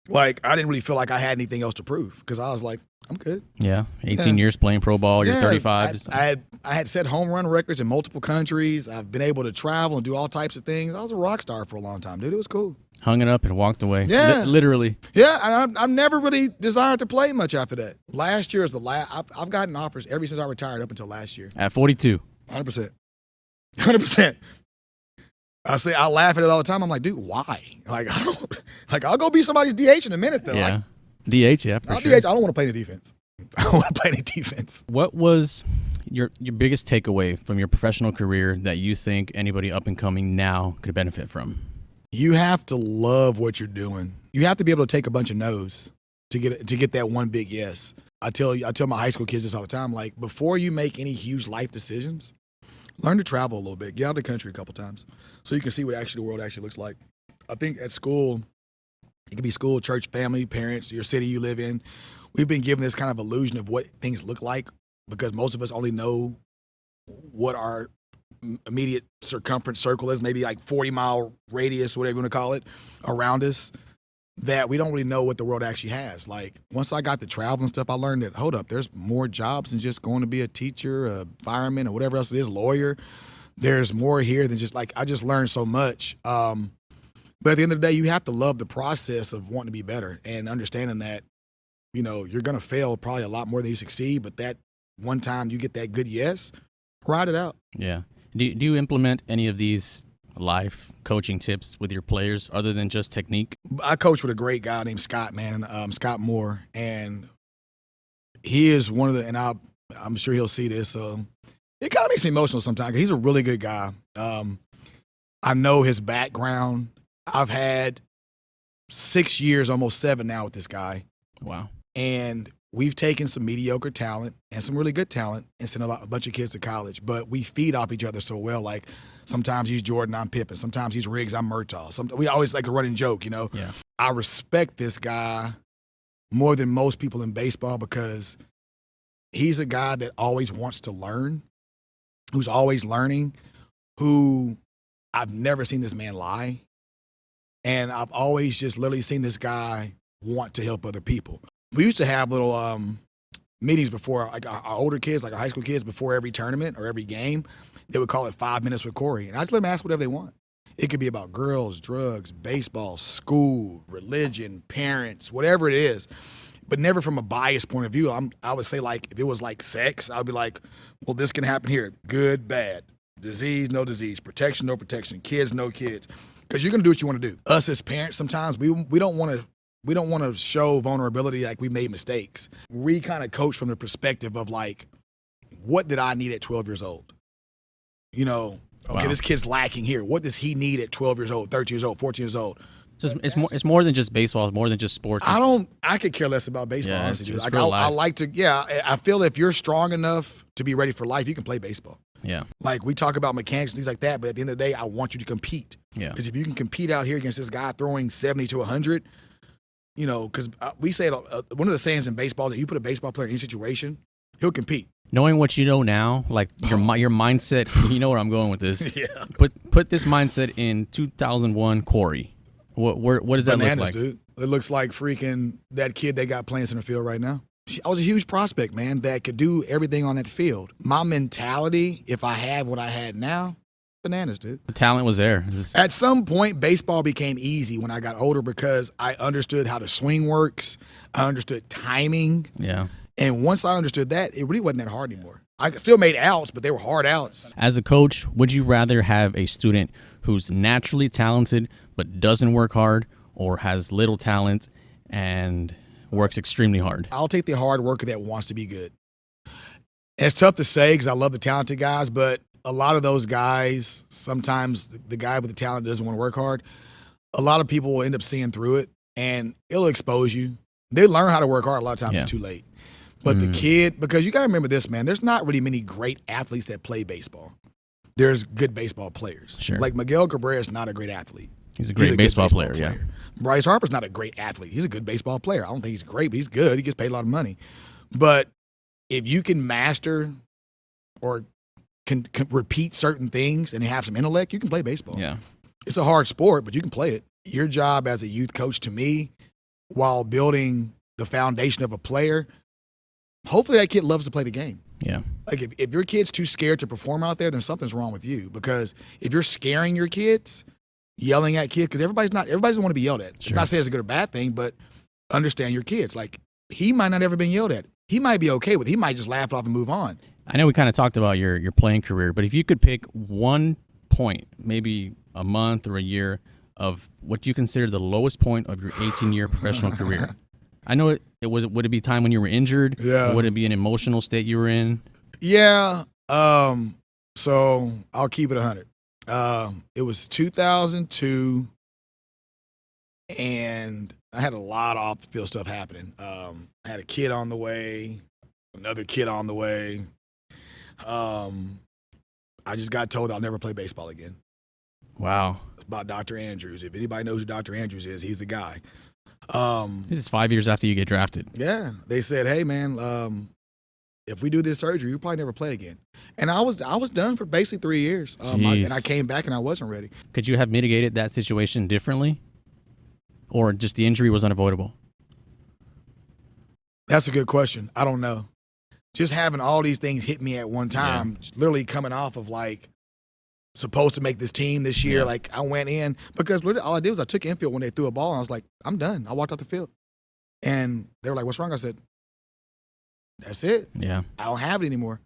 Like, I didn't really feel like I had anything else to prove because I was like, I'm good. Yeah, 18 years playing pro ball. You're 35. I had set home run records in multiple countries. I've been able to travel and do all types of things. I was a rock star for a long time, dude. It was cool. Hung it up and walked away. Yeah. Literally. Yeah, and I've never really desired to play much after that. Last year is the last. I've gotten offers ever since I retired up until last year. At 42. 100%. 100%. I laugh at it all the time. I'm like, dude, why? Like, I'll go be somebody's DH in a minute, though. Yeah. Like, DH, yeah, for I'll sure. DH. I don't want to play any defense. I don't want to play any defense. What was your biggest takeaway from your professional career that you think anybody up and coming now could benefit from? You have to love what you're doing. You have to be able to take a bunch of no's to get that one big yes. I tell my high school kids this all the time. Like, before you make any huge life decisions, learn to travel a little bit. Get out of the country a couple times so you can see what actually the world actually looks like. I think at school, it could be school, church, family, parents, your city you live in. We've been given this kind of illusion of what things look like because most of us only know what our immediate circumference circle is, maybe like 40-mile radius, whatever you want to call it, around us, that we don't really know what the world actually has. Like, once I got to travel and stuff, I learned that, hold up, there's more jobs than just going to be a teacher, a fireman, or whatever else it is, lawyer. There's more here than just, like, I just learned so much. But at the end of the day, you have to love the process of wanting to be better and understanding that, you know, you're going to fail probably a lot more than you succeed, but that one time you get that good yes, ride it out. Yeah. Do you implement any of these life coaching tips with your players other than just technique? I coach with a great guy named Scott, man, Scott Moore, and he is one of the, and I'm sure he'll see this, so it kind of makes me emotional sometimes. He's a really good guy. I know his background. I've had 6 years, almost 7 now with this guy. Wow. And we've taken some mediocre talent and some really good talent and sent a bunch of kids to college, but we feed off each other so well. Like, sometimes he's Jordan, I'm Pippen. Sometimes he's Riggs, I'm Murtaugh. We always like a running joke, you know? Yeah. I respect this guy more than most people in baseball because he's a guy that always wants to learn, who's always learning, who I've never seen this man lie. And I've always just literally seen this guy want to help other people. We used to have little meetings before, like our older kids, like our high school kids, before every tournament or every game. They would call it 5 minutes with Cory. And I just let them ask whatever they want. It could be about girls, drugs, baseball, school, religion, parents, whatever it is, but never from a biased point of view. I would say, like, if it was like sex, I'd be like, well, this can happen here. Good, bad. Disease, no disease. Protection, no protection. Kids, no kids. Because you're gonna do what you want to do. Us as parents, sometimes we don't want to show vulnerability like we made mistakes. We kind of coach from the perspective of like, what did I need at 12 years old? You know, okay, this kid's lacking here. What does he need at 12 years old, 13 years old, 14 years old? So it's more than just baseball. It's more than just sports. I could care less about baseball. Yeah, honestly, it's like real I life. like to. Yeah, I feel if you're strong enough to be ready for life, you can play baseball. Yeah. Like we talk about mechanics and things like that, but at the end of the day, I want you to compete. Yeah. Because if you can compete out here against this guy throwing 70 to 100, you know, because we say one of the sayings in baseball is that you put a baseball player in any situation, he'll compete. Knowing what you know now, like your mindset, you know where I'm going with this. Yeah. Put this mindset in 2001 Cory. What does that Bananas, look like? Dude. It looks like freaking that kid they got playing center field right now. I was a huge prospect, man, that could do everything on that field. My mentality, if I had what I had now, bananas, dude. The talent was there. At some point, baseball became easy when I got older because I understood how the swing works. I understood timing. Yeah. And once I understood that, it really wasn't that hard anymore. I still made outs, but they were hard outs. As a coach, would you rather have a student who's naturally talented but doesn't work hard, or has little talent and works extremely hard? I'll take the hard worker that wants to be good. And it's tough to say because I love the talented guys, but a lot of those guys, sometimes the guy with the talent doesn't want to work hard. A lot of people will end up seeing through it, and it'll expose you. They learn how to work hard. A lot of times It's too late. But the kid, because you got to remember this, man, there's not really many great athletes that play baseball. There's good baseball players. Sure. Like Miguel Cabrera is not a great athlete. He's a great baseball player, yeah. Bryce Harper's not a great athlete. He's a good baseball player. I don't think he's great, but he's good. He gets paid a lot of money. But if you can master or can repeat certain things and have some intellect, you can play baseball. Yeah. It's a hard sport, but you can play it. Your job as a youth coach, to me, while building the foundation of a player, hopefully that kid loves to play the game. Yeah. Like if your kid's too scared to perform out there, then something's wrong with you. Because if you're scaring your kids, yelling at kids, because everybody doesn't want to be yelled at. Sure. I'm not saying it's a good or bad thing, but understand your kids. Like he might not ever been yelled at. He might be okay with it. He might just laugh it off and move on. I know we kind of talked about your playing career, but if you could pick one point, maybe a month or a year, of what you consider the lowest point of your 18-year professional career. I know would it be time when you were injured? Yeah. Or would it be an emotional state you were in? Yeah. So I'll keep it 100. It was 2002, and I had a lot of off-the-field stuff happening. I had a kid on the way, another kid on the way. I just got told I'll never play baseball again. Wow. It's about Dr. Andrews. If anybody knows who Dr. Andrews is, he's the guy. This is 5 years after you get drafted. Yeah. They said, hey, man, if we do this surgery, you'll probably never play again. And I was done for basically 3 years. And I came back and I wasn't ready. Could you have mitigated that situation differently? Or just the injury was unavoidable? That's a good question. I don't know. Just having all these things hit me at one time, literally coming off of like, supposed to make this team this year. Yeah. Like I went in because literally all I did was I took infield when they threw a ball and I was like, I'm done. I walked off the field. And they were like, what's wrong? I said, that's it. Yeah. I don't have it anymore.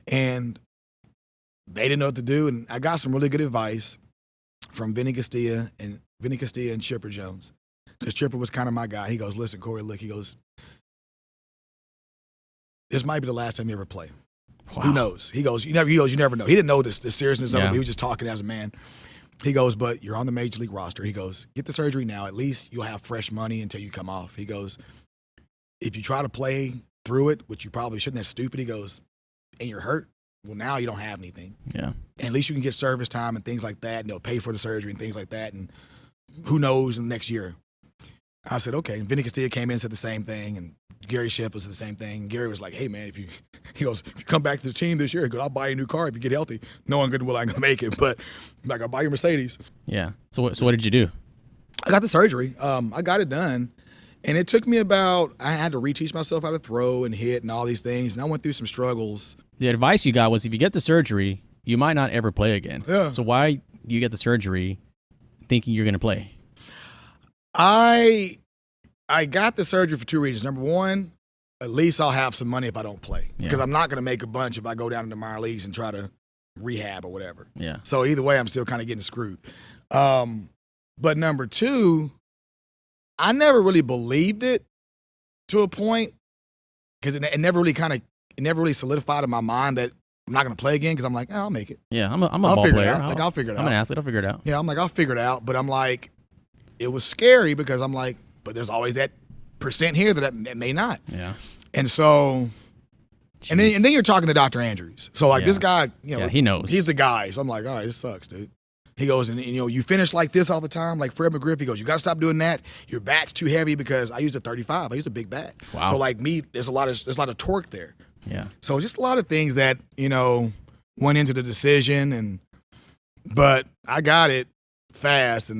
And they didn't know what to do. And I got some really good advice from Vinny Castilla and Chipper Jones. Because Chipper was kind of my guy. He goes, listen, Cory, look, he goes, this might be the last time you ever play. Wow. Who knows? He goes, you never know. He didn't know the seriousness of it. Yeah. He was just talking as a man. He goes, but you're on the major league roster. He goes, get the surgery now. At least you'll have fresh money until you come off. He goes, if you try to play through it, which you probably shouldn't, that's stupid. He goes, and you're hurt, well, now you don't have anything. Yeah. And at least you can get service time and things like that, and they'll pay for the surgery and things like that, and who knows in the next year. I said, okay. And Vinny Castilla came in and said the same thing, and Gary Sheff was the same thing. Gary was like, hey, man, if you come back to the team this year, he goes, I'll buy you a new car if you get healthy. Knowing good and well I ain't going to make it, but like, I'll buy you a Mercedes. Yeah. So what did you do? I got the surgery. I got it done. And it took me I had to reteach myself how to throw and hit and all these things. And I went through some struggles. The advice you got was if you get the surgery, you might not ever play again. Yeah. So why do you get the surgery thinking you're going to play? I got the surgery for two reasons. Number one, at least I'll have some money if I don't play. Yeah. Because I'm not going to make a bunch if I go down to the minor leagues and try to rehab or whatever. Yeah. So either way, I'm still kind of getting screwed. But number two, I never really believed it to a point because it never really solidified in my mind that I'm not going to play again because I'm like, oh, I'll make it. Yeah, I'm a I'll ball figure player. it out. Like, I'll figure it out. I'm an athlete. I'll figure it out. Yeah, I'm like, I'll figure it out. But I'm like, it was scary because I'm like, but there's always that percent here that may not. Yeah. And so, and then you're talking to Dr. Andrews. So like this guy, he knows. He's the guy. So I'm like, all right, this sucks, dude. He goes, and you finish like this all the time, like Fred McGriff. He goes, you got to stop doing that. Your bat's too heavy because I use a 35. I use a big bat. Wow. So like me, there's a lot of torque there. Yeah. So just a lot of things that went into the decision, but I got it fast,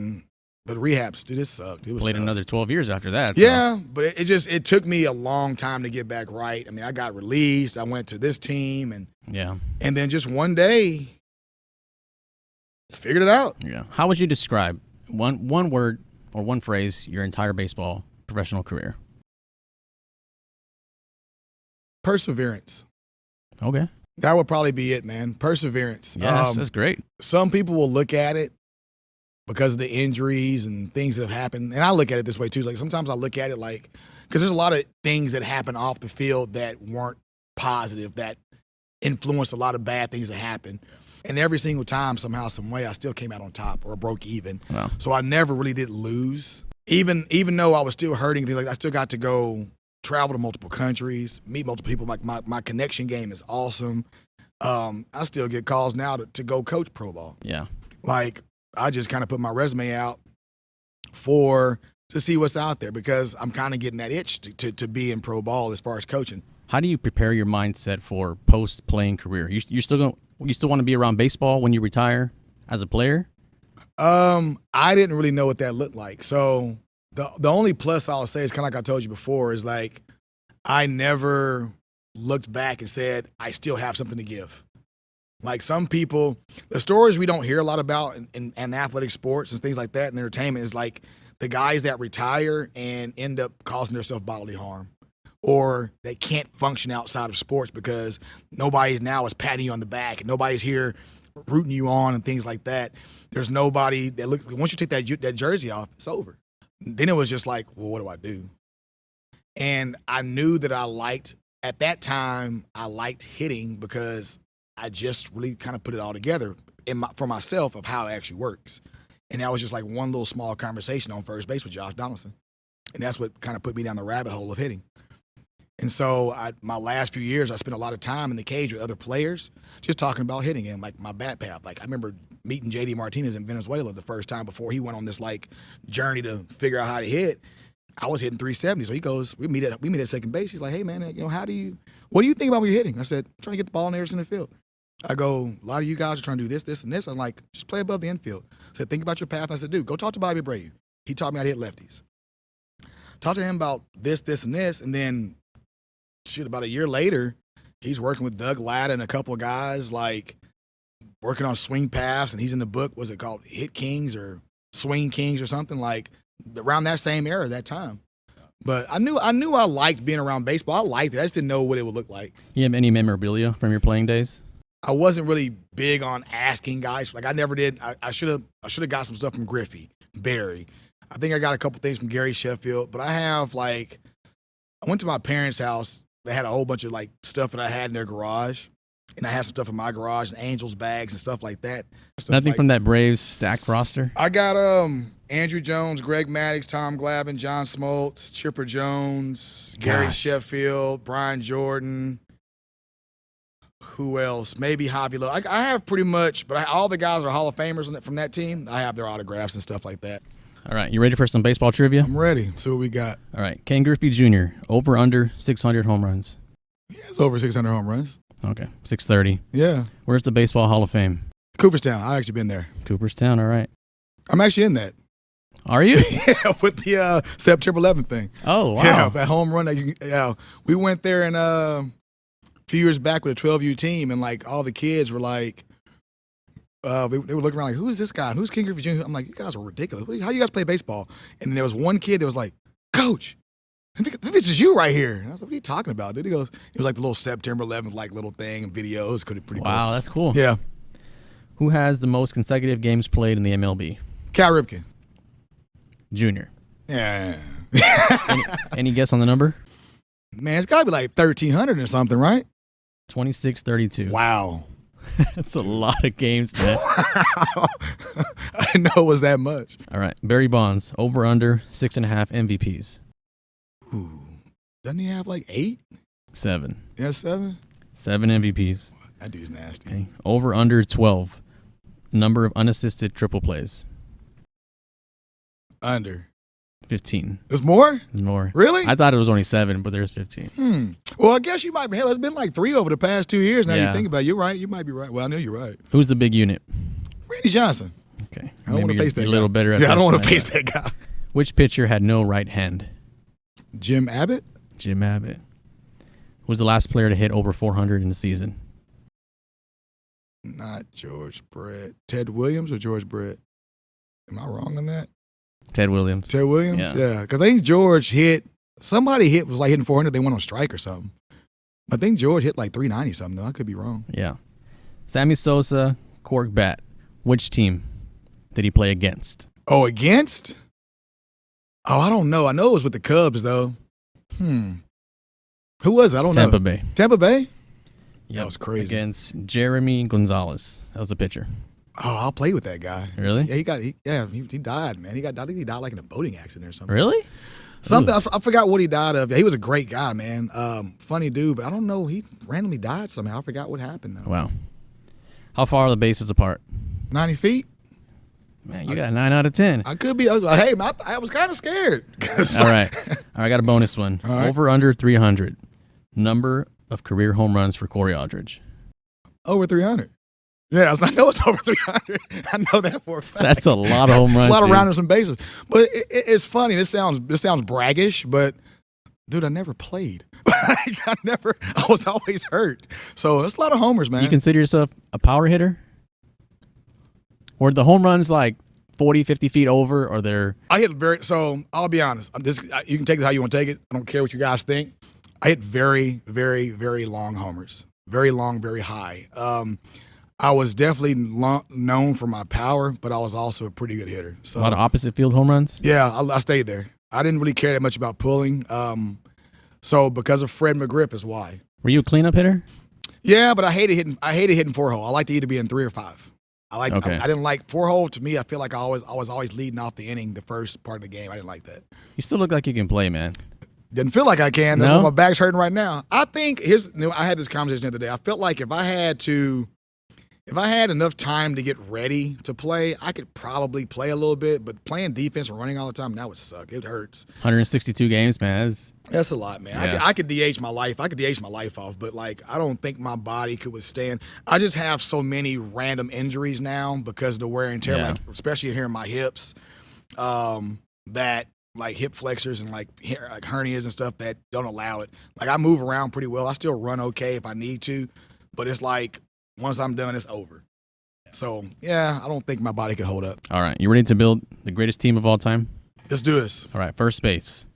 but rehabs, dude, it sucked. It was played tough. Another 12 years after that. So. Yeah, but it took me a long time to get back right. I mean, I got released. I went to this team, and then just one day, I figured it out. Yeah. How would you describe one word or one phrase your entire baseball professional career? Perseverance. Okay. That would probably be it, man. Perseverance. Yeah, that's great. Some people will look at it because of the injuries and things that have happened. And I look at it this way too. Like sometimes I look at it like, because there's a lot of things that happen off the field that weren't positive, that influenced a lot of bad things that happened. And every single time, somehow, some way, I still came out on top or broke even. Wow. So I never really did lose. Even though I was still hurting, things like I still got to go travel to multiple countries, meet multiple people. Like my connection game is awesome. I still get calls now to go coach pro ball. Yeah. Like I just kind of put my resume out to see what's out there because I'm kind of getting that itch to be in pro ball as far as coaching. How do you prepare your mindset for post-playing career? You still want to be around baseball when you retire as a player? I didn't really know what that looked like. So the only plus I'll say is kind of like I told you before is like I never looked back and said I still have something to give. Like some people, the stories we don't hear a lot about in athletic sports and things like that and entertainment is like the guys that retire and end up causing themselves bodily harm. Or they can't function outside of sports because nobody now is patting you on the back and nobody's here rooting you on and things like that. There's nobody that looks. Once you take that jersey off, it's over. Then it was just like, well, what do I do? And I knew that at that time, I liked hitting because I just really kind of put it all together for myself of how it actually works. And that was just like one little small conversation on first base with Josh Donaldson. And that's what kind of put me down the rabbit hole of hitting. And so my last few years, I spent a lot of time in the cage with other players just talking about hitting and like my bat path. Like I remember meeting J.D. Martinez in Venezuela the first time before he went on this like journey to figure out how to hit. I was hitting 370. So he goes, we meet at second base. He's like, hey man, what do you think about when you're hitting? I said, I'm trying to get the ball in the air in the field. I go, a lot of you guys are trying to do this, this, and this. I'm like, just play above the infield. I said, think about your path. I said, dude, go talk to Bobby Abreu. He taught me how to hit lefties. Talk to him about this, this, and this, and then about a year later, he's working with Doug Latta and a couple of guys, like working on swing paths, and he's in the book, was it called Hit Kings or Swing Kings or something, like around that same era, that time. But I knew I liked being around baseball. I liked it. I just didn't know what it would look like. You have any memorabilia from your playing days? I wasn't really big on asking guys. Like I never did. I should have got some stuff from Griffey, Barry. I think I got a couple things from Gary Sheffield. But I went to my parents' house. They had a whole bunch of like stuff that I had in their garage, and I had some stuff in my garage, and Angels bags and stuff like that. Nothing from that Braves stacked roster? I got Andrew Jones, Greg Maddux, Tom Glavine, John Smoltz, Chipper Jones, Gary Sheffield, Brian Jordan. Who else? Maybe Javi Lowe. I have pretty much, but all the guys are Hall of Famers from that team. I have their autographs and stuff like that. All right, you ready for some baseball trivia? I'm ready. See what we got. All right, Ken Griffey Jr., over under 600 home runs. He has over 600 home runs. Okay, 630. Yeah. Where's the Baseball Hall of Fame? Cooperstown. I've actually been there. Cooperstown, all right. I'm actually in that. Are you? Yeah, with the September 11th thing. Oh, wow. Yeah, that home run. We went there a few years back with a 12U team, and like all the kids were like, they were looking around like, who is this guy? Who's Ken Griffey Jr.? I'm like, you guys are ridiculous. How you guys play baseball? And then there was one kid that was like, Coach, I think this is you right here. And I was like, what are you talking about, dude? He goes, it was like the little September 11th like little thing and videos. Pretty cool. Wow, that's cool. Yeah. Who has the most consecutive games played in the MLB? Cal Ripken. Junior. Yeah. Any guess on the number? Man, it's got to be like 1,300 or something, right? 2632. Wow. That's a lot of games, man. I didn't know it was that much. All right. Barry Bonds, over under 6.5 MVPs. Ooh. Doesn't he have like 8? 7. Yeah, 7? 7 MVPs. That dude's nasty. Okay. Over under 12. Number of unassisted triple plays. Under. 15. There's more? There's more. Really? I thought it was only 7, but there's 15. Well, I guess you might be. Hell, it's been like 3 over the past 2 years now. Yeah. You think about it. You're right. You might be right. Well, I know you're right. Who's the big unit? Randy Johnson. Okay. I don't want to face that You're guy. a little better at Yeah, I this don't want than to face that guy. Which pitcher had no right hand? Jim Abbott? Jim Abbott. Who was the last player to hit over 400 in the season? Not George Brett. Ted Williams or George Brett? Am I wrong on that? Ted Williams. Ted Williams? Yeah. Because I think George somebody was like hitting 400. They went on strike or something. I think George hit like 390 something, though. I could be wrong. Yeah. Sammy Sosa, cork bat. Which team did he play against? Oh, against? Oh, I don't know. I know it was with the Cubs, though. Who was it? I don't know. Tampa Bay. Tampa Bay? Yep. That was crazy. Against Jeremy Gonzalez. That was a pitcher. Oh, I'll play with that guy. Really? Yeah, he died, man. I think he died like in a boating accident or something. Really? Something. I forgot what he died of. He was a great guy, man. Funny dude, but I don't know. He randomly died somehow. I forgot what happened, though. Wow. How far are the bases apart? 90 feet? Man, you got 9 out of 10. I could be. Hey, man, I was kind of scared. All right. I got a bonus one. All right. Over under 300. Number of career home runs for Cory Aldridge. Over 300. Yeah, I know it's over 300. I know that for a fact. That's a lot of home runs. It's a lot of dude. rounding some bases. But it's funny. This sounds braggish, but dude, I never played. I was always hurt. So it's a lot of homers, man. You consider yourself a power hitter? Or the home runs like 40, 50 feet over, or they're... I hit so I'll be honest. You can take this how you want to take it. I don't care what you guys think. I hit very, very, very long homers. Very long, very high. I was definitely known for my power, but I was also a pretty good hitter. So A lot of opposite field home runs? yeah, I stayed there. I didn't really care that much about pulling. So because of Fred McGriff is why. Were you a cleanup hitter? Yeah, but I hated hitting 4-hole. I like to either be in 3 or 5. I didn't like 4-hole. To me, I feel like I was always leading off the inning, the first part of the game. I didn't like that. You still look like you can play, man. Didn't feel like I can. That's No? why my back's hurting right now. I think I had this conversation the other day. I felt like if I had enough time to get ready to play, I could probably play a little bit. But playing defense and running all the time, that would suck. It hurts. 162 games, man. That's a lot, man. Yeah. I could DH my life. I could DH my life off, but like I don't think my body could withstand. I just have so many random injuries now because of the wear and tear, Yeah. like especially here in my hips, that like hip flexors and like hernias and stuff that don't allow it. Like I move around pretty well. I still run okay if I need to, but it's like once I'm done, it's over. So yeah, I don't think my body could hold up. All right. You ready to build the greatest team of all time? Let's do this. All right. First base.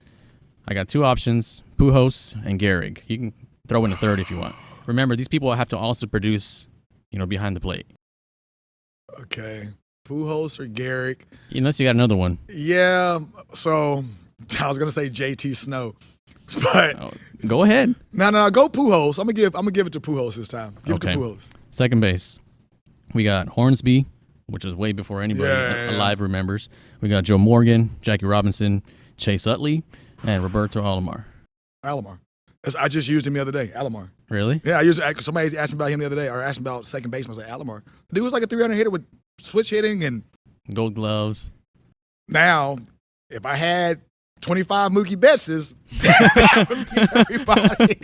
I got 2 options, Pujols and Gehrig. You can throw in a third if you want. Remember, these people have to also produce, behind the plate. Okay. Pujols or Gehrig. Unless you got another one. Yeah, so I was gonna say JT Snow, but Go ahead. no, go Pujols. I'm gonna give it to Pujols this time. Give it to Pujols. Second base. We got Hornsby, which is way before anybody Yeah. alive remembers. We got Joe Morgan, Jackie Robinson, Chase Utley, and Roberto Alomar. Alomar. I just used him the other day. Alomar. Really? Yeah, somebody asked me about him the other day, or asked me about second baseman. I was like, Alomar. The dude was like a 300 hitter with switch hitting, and Gold gloves. now if I had 25 Mookie Bettses, everybody.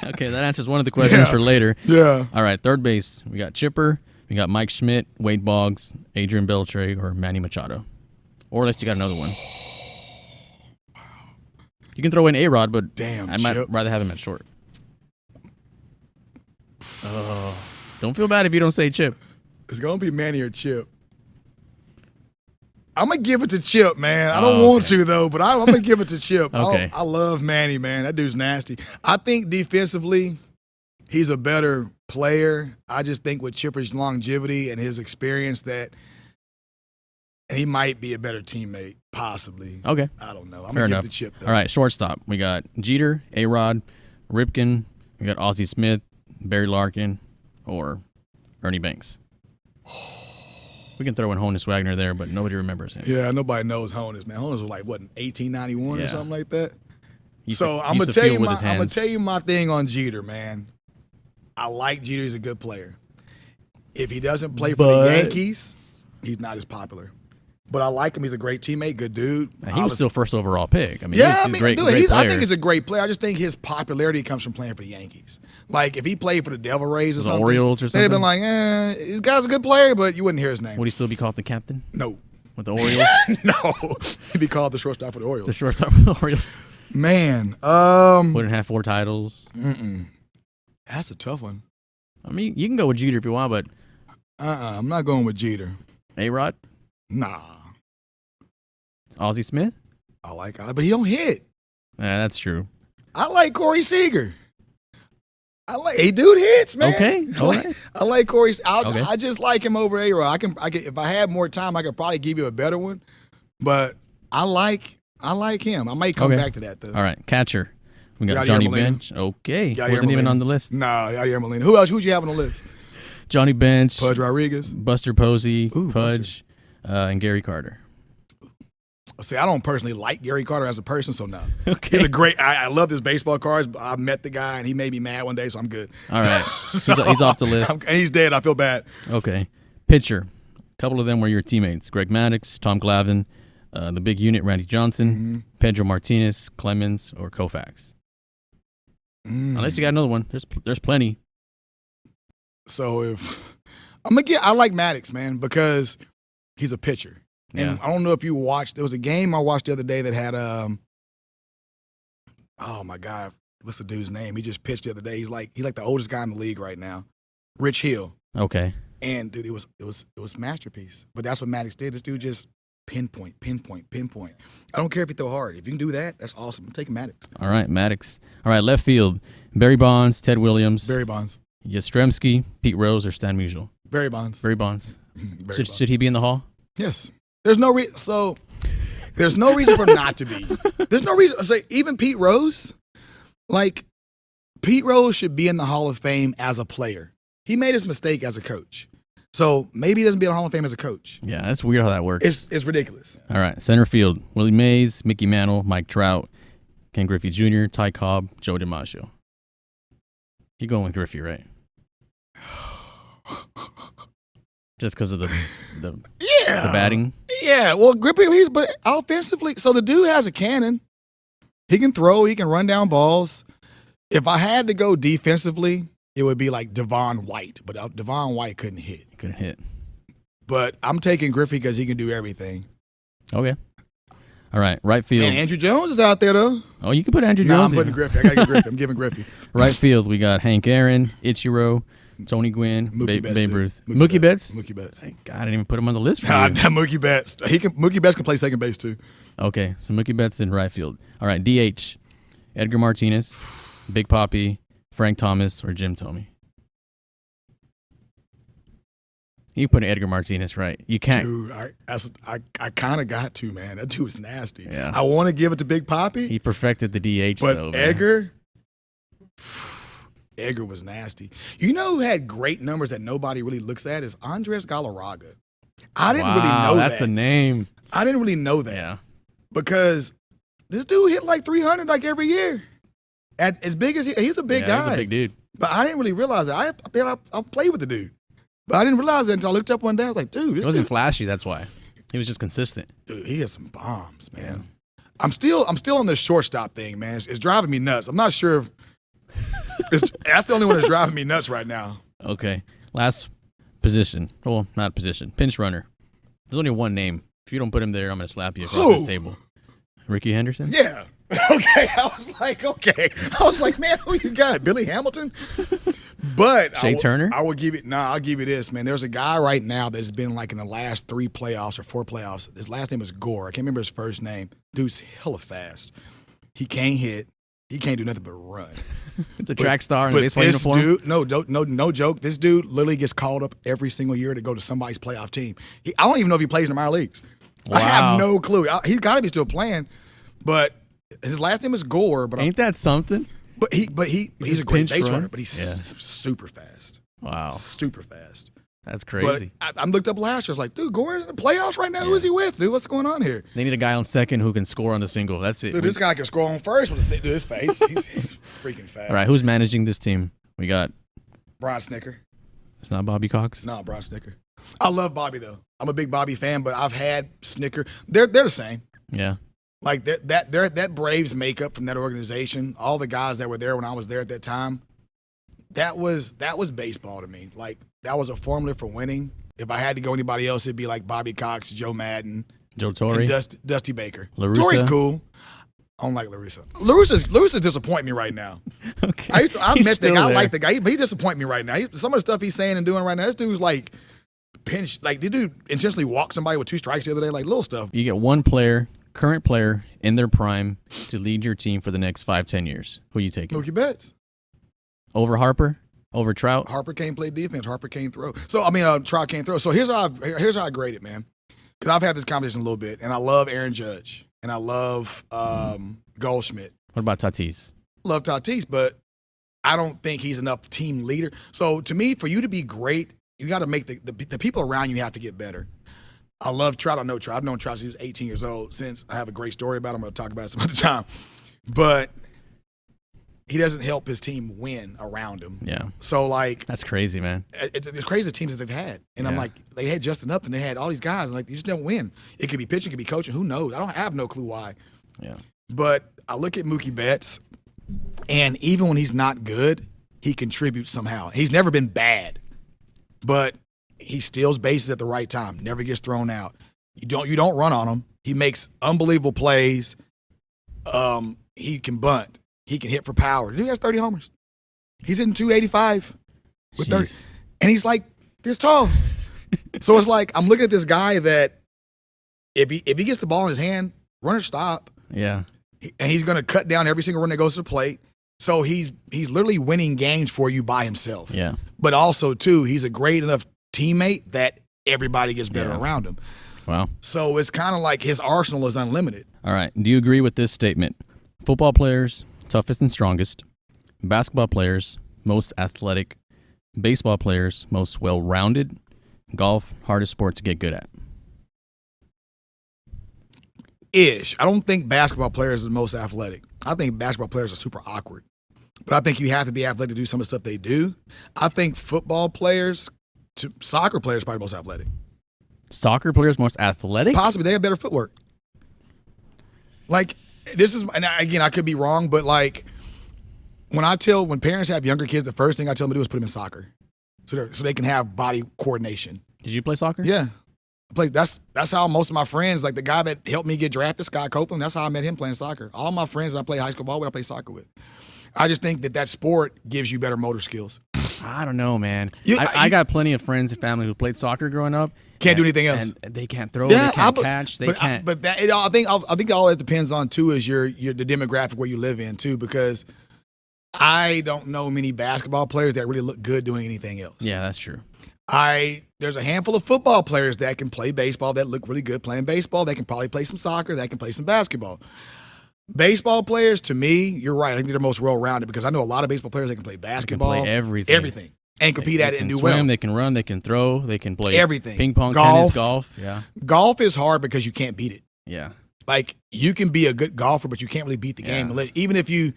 Okay, that answers one of the questions for later. Yeah. All right, third base. We got Chipper. We got Mike Schmidt, Wade Boggs, Adrian Beltre, or Manny Machado. Or unless you got another one. You can throw in A-Rod, but Damn, I might Chip. rather have him at short. Don't feel bad if you don't say Chip. It's gonna be Manny or Chip. I'm gonna give it to Chip, man. I don't want to though, but I'm gonna give it to Chip. Okay. I love Manny, man. That dude's nasty. I think defensively, he's a better player. I just think with Chipper's longevity and his experience and he might be a better teammate, possibly. Okay. I don't know. I'm Fair going to enough. give the Chip, though. All right, shortstop. We got Jeter, A-Rod, Ripken. We got Ozzie Smith, Barry Larkin, or Ernie Banks. We can throw in Honus Wagner there, but nobody remembers him. Yeah, nobody knows Honus, man. Honus was like, what, 1891 or something like that? So I'm going to tell you my thing on Jeter, man. I like Jeter. He's a good player. If he doesn't play for the Yankees, he's not as popular. But I like him. He's a great teammate, good dude. He was still first overall pick. I mean, yeah, he's a great I player. think he's a great player. I just think his popularity comes from playing for the Yankees. Like, if he played for the Devil Rays or something, Orioles or something, they'd have been like, this guy's a good player, but you wouldn't hear his name. Would he still be called the captain? No. With the Orioles? No. He'd be called the shortstop for the Orioles. The shortstop for the Orioles. Man. Wouldn't have 4 titles. That's a tough one. I mean, you can go with Jeter if you want, but I'm not going with Jeter. A-Rod? Nah. Ozzie Smith? I like but he don't hit. Yeah, that's true. I like Corey Seager. Hey, dude hits, man. Okay. I like Corey. Okay. I just like him over A-Rod. I can if I had more time, I could probably give you a better one. But I like him. I might come back to that though. All right, catcher. We got Yadier Johnny Molina. Bench. Okay, Yadier wasn't even Molina. on the list. No, Yadier Molina. Who else? Who'd you have on the list? Johnny Bench, Pudge Rodriguez, Buster Posey, Ooh, Pudge, and Gary Carter. See, I don't personally like Gary Carter as a person, so no. Okay. He's a great. I love his baseball cards. I met the guy, and he made me mad one day, so I'm good. All right, he's off the list. And he's dead. I feel bad. Okay, pitcher. A couple of them were your teammates: Greg Maddux, Tom Glavine, the big unit, Randy Johnson, Pedro Martinez, Clemens, or Koufax. Unless you got another one, there's plenty. So if I like Maddux, man, because he's a pitcher. And I don't know if you watched. There was a game I watched the other day that had oh my God, what's the dude's name? He just pitched the other day. He's like the oldest guy in the league right now, Rich Hill. Okay. And dude, it was masterpiece. But that's what Maddux did. This dude just pinpoint. I don't care if you throw hard. If you can do that, that's awesome. I'm taking Maddux. All right, Maddux. All right, left field: Barry Bonds, Ted Williams, Barry Bonds, Yastrzemski, Pete Rose, or Stan Musial. Barry Bonds. Barry Bonds. Barry Bonds. Should he be in the Hall? Yes. There's no reason for him not to be. There's no reason. So even Pete Rose, like Pete Rose should be in the Hall of Fame as a player. He made his mistake as a coach. So maybe he doesn't be in the Hall of Fame as a coach. Yeah, that's weird how that works. It's ridiculous. All right, center field: Willie Mays, Mickey Mantle, Mike Trout, Ken Griffey Jr., Ty Cobb, Joe DiMaggio. You going with Griffey, right? Just because of the batting? Yeah, well, Griffey, but offensively, so the dude has a cannon. He can throw, he can run down balls. If I had to go defensively, it would be like Devon White, but Devon White couldn't hit. He couldn't hit. But I'm taking Griffey because he can do everything. Okay. All right, right field. And Andrew Jones is out there, though. Oh, you can put Andrew No, Jones I'm putting in. Griffey. I got to get Griffey. I'm giving Griffey. Right field, we got Hank Aaron, Ichiro, Tony Gwynn, Babe Ruth. Mookie Betts? Mookie Betts. God, I didn't even put him on the list for Nah, you. Mookie Betts. Mookie Betts can play second base, too. Okay, so Mookie Betts in right field. All right, DH, Edgar Martinez, Big Papi, Frank Thomas, or Jim Thome. You put Edgar Martinez right. You can't. Dude, I kind of got to, man. That dude was nasty. Yeah. I want to give it to Big Papi. He perfected the DH, but though. Man. Edgar was nasty. You know who had great numbers that nobody really looks at is Andres Galarraga. I didn't really know that. That's a name. I didn't really know that. Yeah. Because this dude hit like 300 like every year. As big as he's a big guy. He's a big dude. But I didn't really realize that. I played with the dude. But I didn't realize that until I looked up one day. I was like, dude, It wasn't flashy, that's why. He was just consistent. Dude, he had some bombs, man. Yeah. I'm still on this shortstop thing, man. It's driving me nuts. I'm not sure if that's the only one that's driving me nuts right now. Okay. Last position. Well, not position. Pinch runner. There's only one name. If you don't put him there, I'm going to slap you across this table. Ricky Henderson? Yeah. Okay. I was like, man, who you got? Billy Hamilton? But Shea Turner? I'll give you this, man. There's a guy right now that's been like in the last 3 playoffs or 4 playoffs. His last name is Gore. I can't remember his first name. Dude's hella fast. He can't hit. He can't do nothing but run. The track star in the baseball this uniform. Dude, no joke. This dude literally gets called up every single year to go to somebody's playoff team. I don't even know if he plays in the minor leagues. Wow. I have no clue. He's got to be still playing, but his last name is Gore. But Ain't that something? But he's a great base runner. But he's super fast. Wow, super fast. That's crazy. But I looked up last year. I was like, dude, Gore's in the playoffs right now. Who is he with, dude? What's going on here? They need a guy on second who can score on the single. That's it. Dude, this guy can score on first with his face. He's freaking fast. All right, who's managing this team? We got Brian Snicker. It's not Bobby Cox? No, Brian Snicker. I love Bobby, though. I'm a big Bobby fan, but I've had Snicker. They're the same. Yeah. Like that Braves makeup from that organization, all the guys that were there when I was there at that time, that was baseball to me. Like, that was a formula for winning. If I had to go anybody else, it'd be like Bobby Cox, Joe Madden, Joe Torre, and Dusty Baker. La Russa. Torre's cool. I don't like La Russa. La Russa's disappointing me right now. Okay. I met the guy. I like the guy, but he disappoints me right now. Some of the stuff he's saying and doing right now, this dude's like pinch. Like, did dude intentionally walk somebody with 2 strikes the other day? Like, little stuff. You get one player, current player in their prime, to lead your team for the next 5-10 years. Who you taking? Mookie Betts. Over Harper? Over Trout? Harper can't play defense. Harper can't throw. So Trout can't throw. So here's how I grade it, man. Because I've had this conversation a little bit, and I love Aaron Judge, and I love Goldschmidt. What about Tatis? Love Tatis, but I don't think he's enough team leader. So to me, for you to be great, you got to make the people around you have to get better. I love Trout. I know Trout. I've known Trout since he was 18 years old. Since I have a great story about him, I'm going to talk about it some other time. But he doesn't help his team win around him. Yeah. So, like, that's crazy, man. It's crazy the teams that they've had. And I'm like, they had Justin Upton, they had all these guys, and like, you just don't win. It could be pitching, it could be coaching. Who knows? I have no clue why. Yeah. But I look at Mookie Betts, and even when he's not good, he contributes somehow. He's never been bad, but he steals bases at the right time. Never gets thrown out. You don't run on him. He makes unbelievable plays. He can bunt. He can hit for power. Dude has 30 homers. He's hitting 285 with 30. And he's like this tall. So it's like, I'm looking at this guy that if he gets the ball in his hand, runner stop. Yeah. And he's going to cut down every single run that goes to the plate. So he's literally winning games for you by himself. Yeah. But also, too, he's a great enough teammate that everybody gets better around him. Wow. So it's kind of like his arsenal is unlimited. All right. Do you agree with this statement? Football players, toughest and strongest. Basketball players, most athletic. Baseball players, most well-rounded. Golf, hardest sport to get good at. I don't think basketball players are the most athletic. I think basketball players are super awkward. But I think you have to be athletic to do some of the stuff they do. I think football players, soccer players are probably most athletic. Soccer players most athletic? Possibly. They have better footwork. Like, this is, and again, I could be wrong, but like, when parents have younger kids, the first thing I tell them to do is put them in soccer. So they can have body coordination. Did you play soccer? Yeah. That's how most of my friends, like the guy that helped me get drafted, Scott Copeland, that's how I met him playing soccer. All my friends that I play high school ball with, I play soccer with. I just think that sport gives you better motor skills. I don't know, man. I got plenty of friends and family who played soccer growing up. Can't do anything else. And they can't throw, they can't catch, they can't. But I think all that depends on, too, is the demographic where you live in, too, because I don't know many basketball players that really look good doing anything else. Yeah, that's true. There's a handful of football players that can play baseball that look really good playing baseball. They can probably play some soccer. They can play some basketball. Baseball players, to me, you're right. I think they're most well-rounded because I know a lot of baseball players that can play basketball. They can play everything. Everything. And compete at it and do swim, well. They can run. They can throw. They can play everything. Ping pong, tennis, golf. Yeah. Golf is hard because you can't beat it. Yeah. Like, you can be a good golfer, but you can't really beat the game unless even if you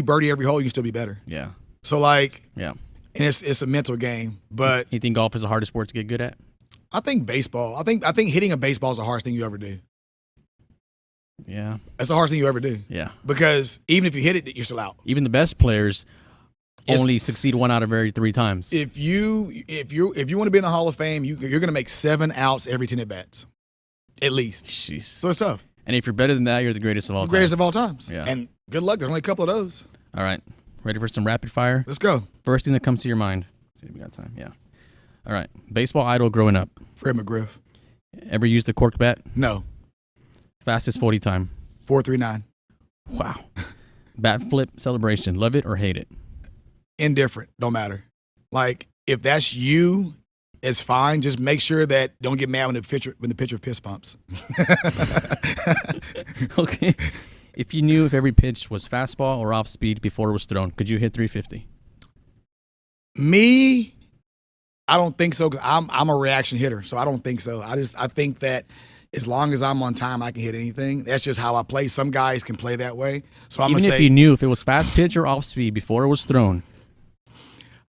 birdie every hole, you can still be better. Yeah. So like, yeah. And it's a mental game. But you think golf is the hardest sport to get good at? I think baseball. I think hitting a baseball is the hardest thing you ever do. Yeah. That's the hardest thing you ever do. Yeah. Because even if you hit it, you're still out. Even the best players only succeed 1 out of every 3 times. If you want to be in the Hall of Fame, you're going to make 7 outs every 10 at bats, at least. Jeez. So it's tough. And if you're better than that, you're the greatest of all time. Greatest of all times. Yeah. And good luck. There's only a couple of those. All right. Ready for some rapid fire? Let's go. First thing that comes to your mind. See if we got time. Yeah. All right. Baseball idol growing up. Fred McGriff. Ever used a cork bat? No. Fastest 40 time. 4.39. Wow. Bat flip celebration. Love it or hate it? Indifferent. Don't matter. Like, if that's you, it's fine. Just make sure that don't get mad when the pitcher fist pumps. Okay. If you knew if every pitch was fastball or off speed before it was thrown, could you hit 350? Me, I don't think so. 'Cause I'm a reaction hitter, so I don't think so. I think that as long as I'm on time, I can hit anything. That's just how I play. Some guys can play that way. So I'm Even gonna if say, you knew if it was fast pitch or off speed before it was thrown,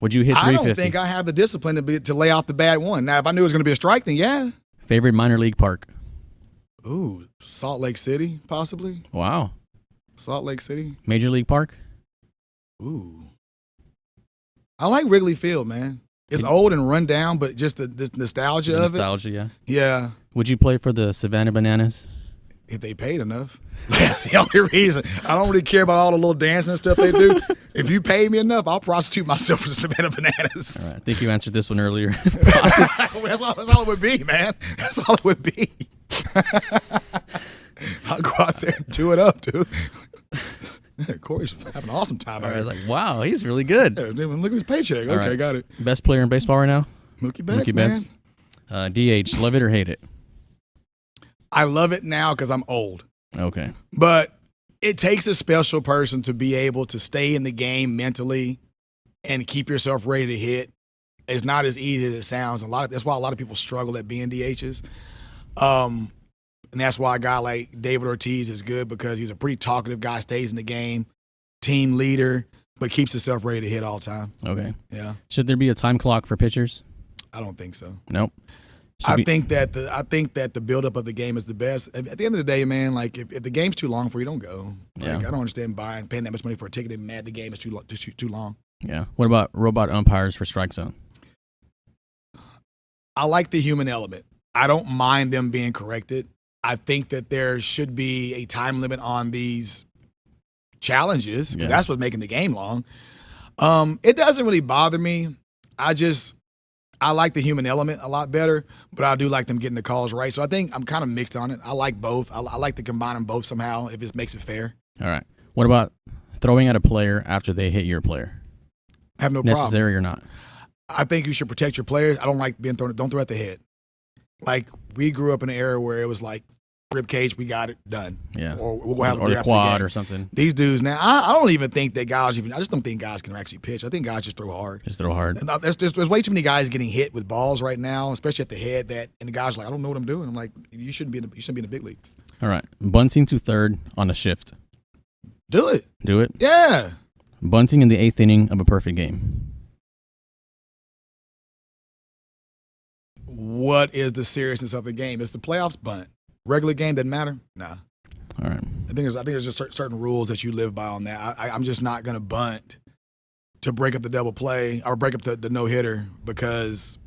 would you hit 350? I don't think I have the discipline to lay off the bad one. Now, if I knew it was going to be a strike, then yeah. Favorite minor league park? Ooh, Salt Lake City, possibly. Wow. Salt Lake City. Major league park? Ooh. I like Wrigley Field, man. It's old and run down, but just the nostalgia of it. Nostalgia, yeah. Yeah. Would you play for the Savannah Bananas? If they paid enough. That's the only reason. I don't really care about all the little dancing and stuff they do. If you pay me enough, I'll prostitute myself for the Savannah Bananas. All right. I think you answered this one earlier. that's all it would be, man. That's all it would be. I'll go out there and do it up, dude. Corey's having an awesome time out I here. was like, wow, he's really good. Yeah, look at his paycheck. All Okay, right. got it. Best player in baseball right now? Mookie Betts, Mookie man. Betts. DH, love it or hate it? I love it now because I'm old. Okay. But it takes a special person to be able to stay in the game mentally and keep yourself ready to hit. It's not as easy as it sounds. That's why a lot of people struggle at being DHs. And that's why a guy like David Ortiz is good, because he's a pretty talkative guy, stays in the game, team leader, but keeps himself ready to hit all the time. Okay. Yeah. Should there be a time clock for pitchers? I don't think so. Nope. I think that the buildup of the game is the best. At the end of the day, man, like if the game's too long for you, don't go. Like, Yeah. I don't understand paying that much money for a ticket and mad the game is too long. Yeah. What about robot umpires for strike zone? I like the human element. I don't mind them being corrected. I think that there should be a time limit on these challenges. Yeah. That's what's making the game long. It doesn't really bother me. I like the human element a lot better, but I do like them getting the calls right. So I think I'm kind of mixed on it. I like both. I like to combine them both somehow if it makes it fair. All right. What about throwing at a player after they hit your player? I have no problem. Necessary or not? I think you should protect your players. I don't like being thrown. Don't throw at the head. Like, we grew up in an era where it was like, rib cage, we got it done. Yeah. Or we'll have or the quad or something. These dudes now, I don't even think that guys I just don't think guys can actually pitch. I think guys just throw hard. Just throw hard. And there's way too many guys getting hit with balls right now, especially at the head. And the guys are like, I don't know what I'm doing. I'm like, you shouldn't be in the big leagues. All right. Bunting to third on a shift. Do it. Do it. Yeah. Bunting in the 8th inning of a perfect game. What is the seriousness of the game? It's the playoffs bunt. Regular game doesn't matter. Nah. All right. I think there's just certain rules that you live by on that. I'm just not gonna bunt to break up the double play or break up the no hitter because,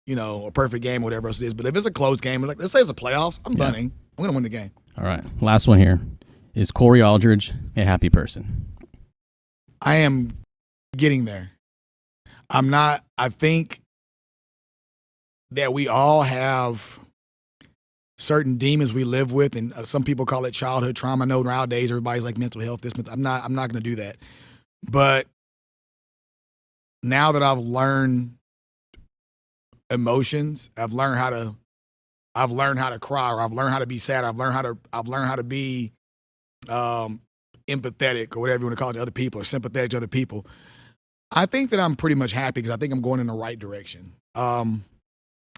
a perfect game or whatever else it is. But if it's a close game, like let's say it's the playoffs, I'm bunting. I'm gonna win the game. All right. Last one here. Is Cory Aldridge a happy person? I am getting there. I'm not. I think that we all have certain demons we live with, and some people call it childhood trauma. I know nowadays everybody's like mental health. I'm not going to do that. But now that I've learned emotions, I've learned how to cry, or I've learned how to be sad. I've learned how to be empathetic, or whatever you want to call it, to other people, or sympathetic to other people. I think that I'm pretty much happy because I think I'm going in the right direction.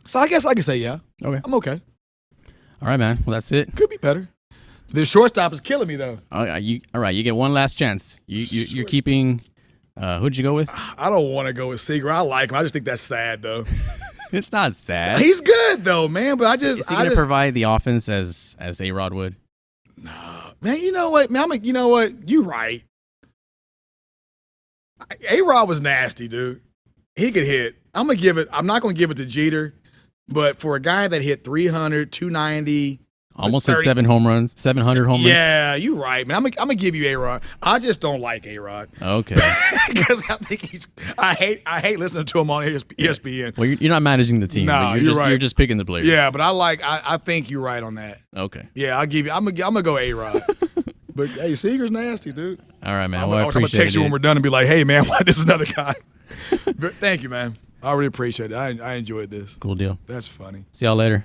So I guess I can say yeah. Okay. I'm okay. All right, man. Well, that's it. Could be better. The shortstop is killing me though. All right. You get one last chance. You're keeping. Who'd you go with? I don't want to go with Seager. I like him. I just think that's sad though. It's not sad. He's good though, man. But Is he going to provide the offense as A-Rod would? No, man. You know what, man? You know what? You right. A-Rod was nasty, dude. He could hit. I'm not going to give it to Jeter, but for a guy that hit 300, 290, almost hit 700 home runs. Yeah, you right, man. I'm gonna give you A-Rod. I just don't like A-Rod. Okay. Because I think I hate listening to him on ESPN. Well, you're not managing the team. No, you're right. You're just picking the players. Yeah, but I think you're right on that. Okay. Yeah, I'm gonna go A-Rod. But hey, Seager's nasty, dude. All right, man. I'm Well, I gonna appreciate text you it. when we're done and be like, hey, man, why this is another guy? But thank you, man. I really appreciate it. I enjoyed this. Cool deal. That's funny. See y'all later.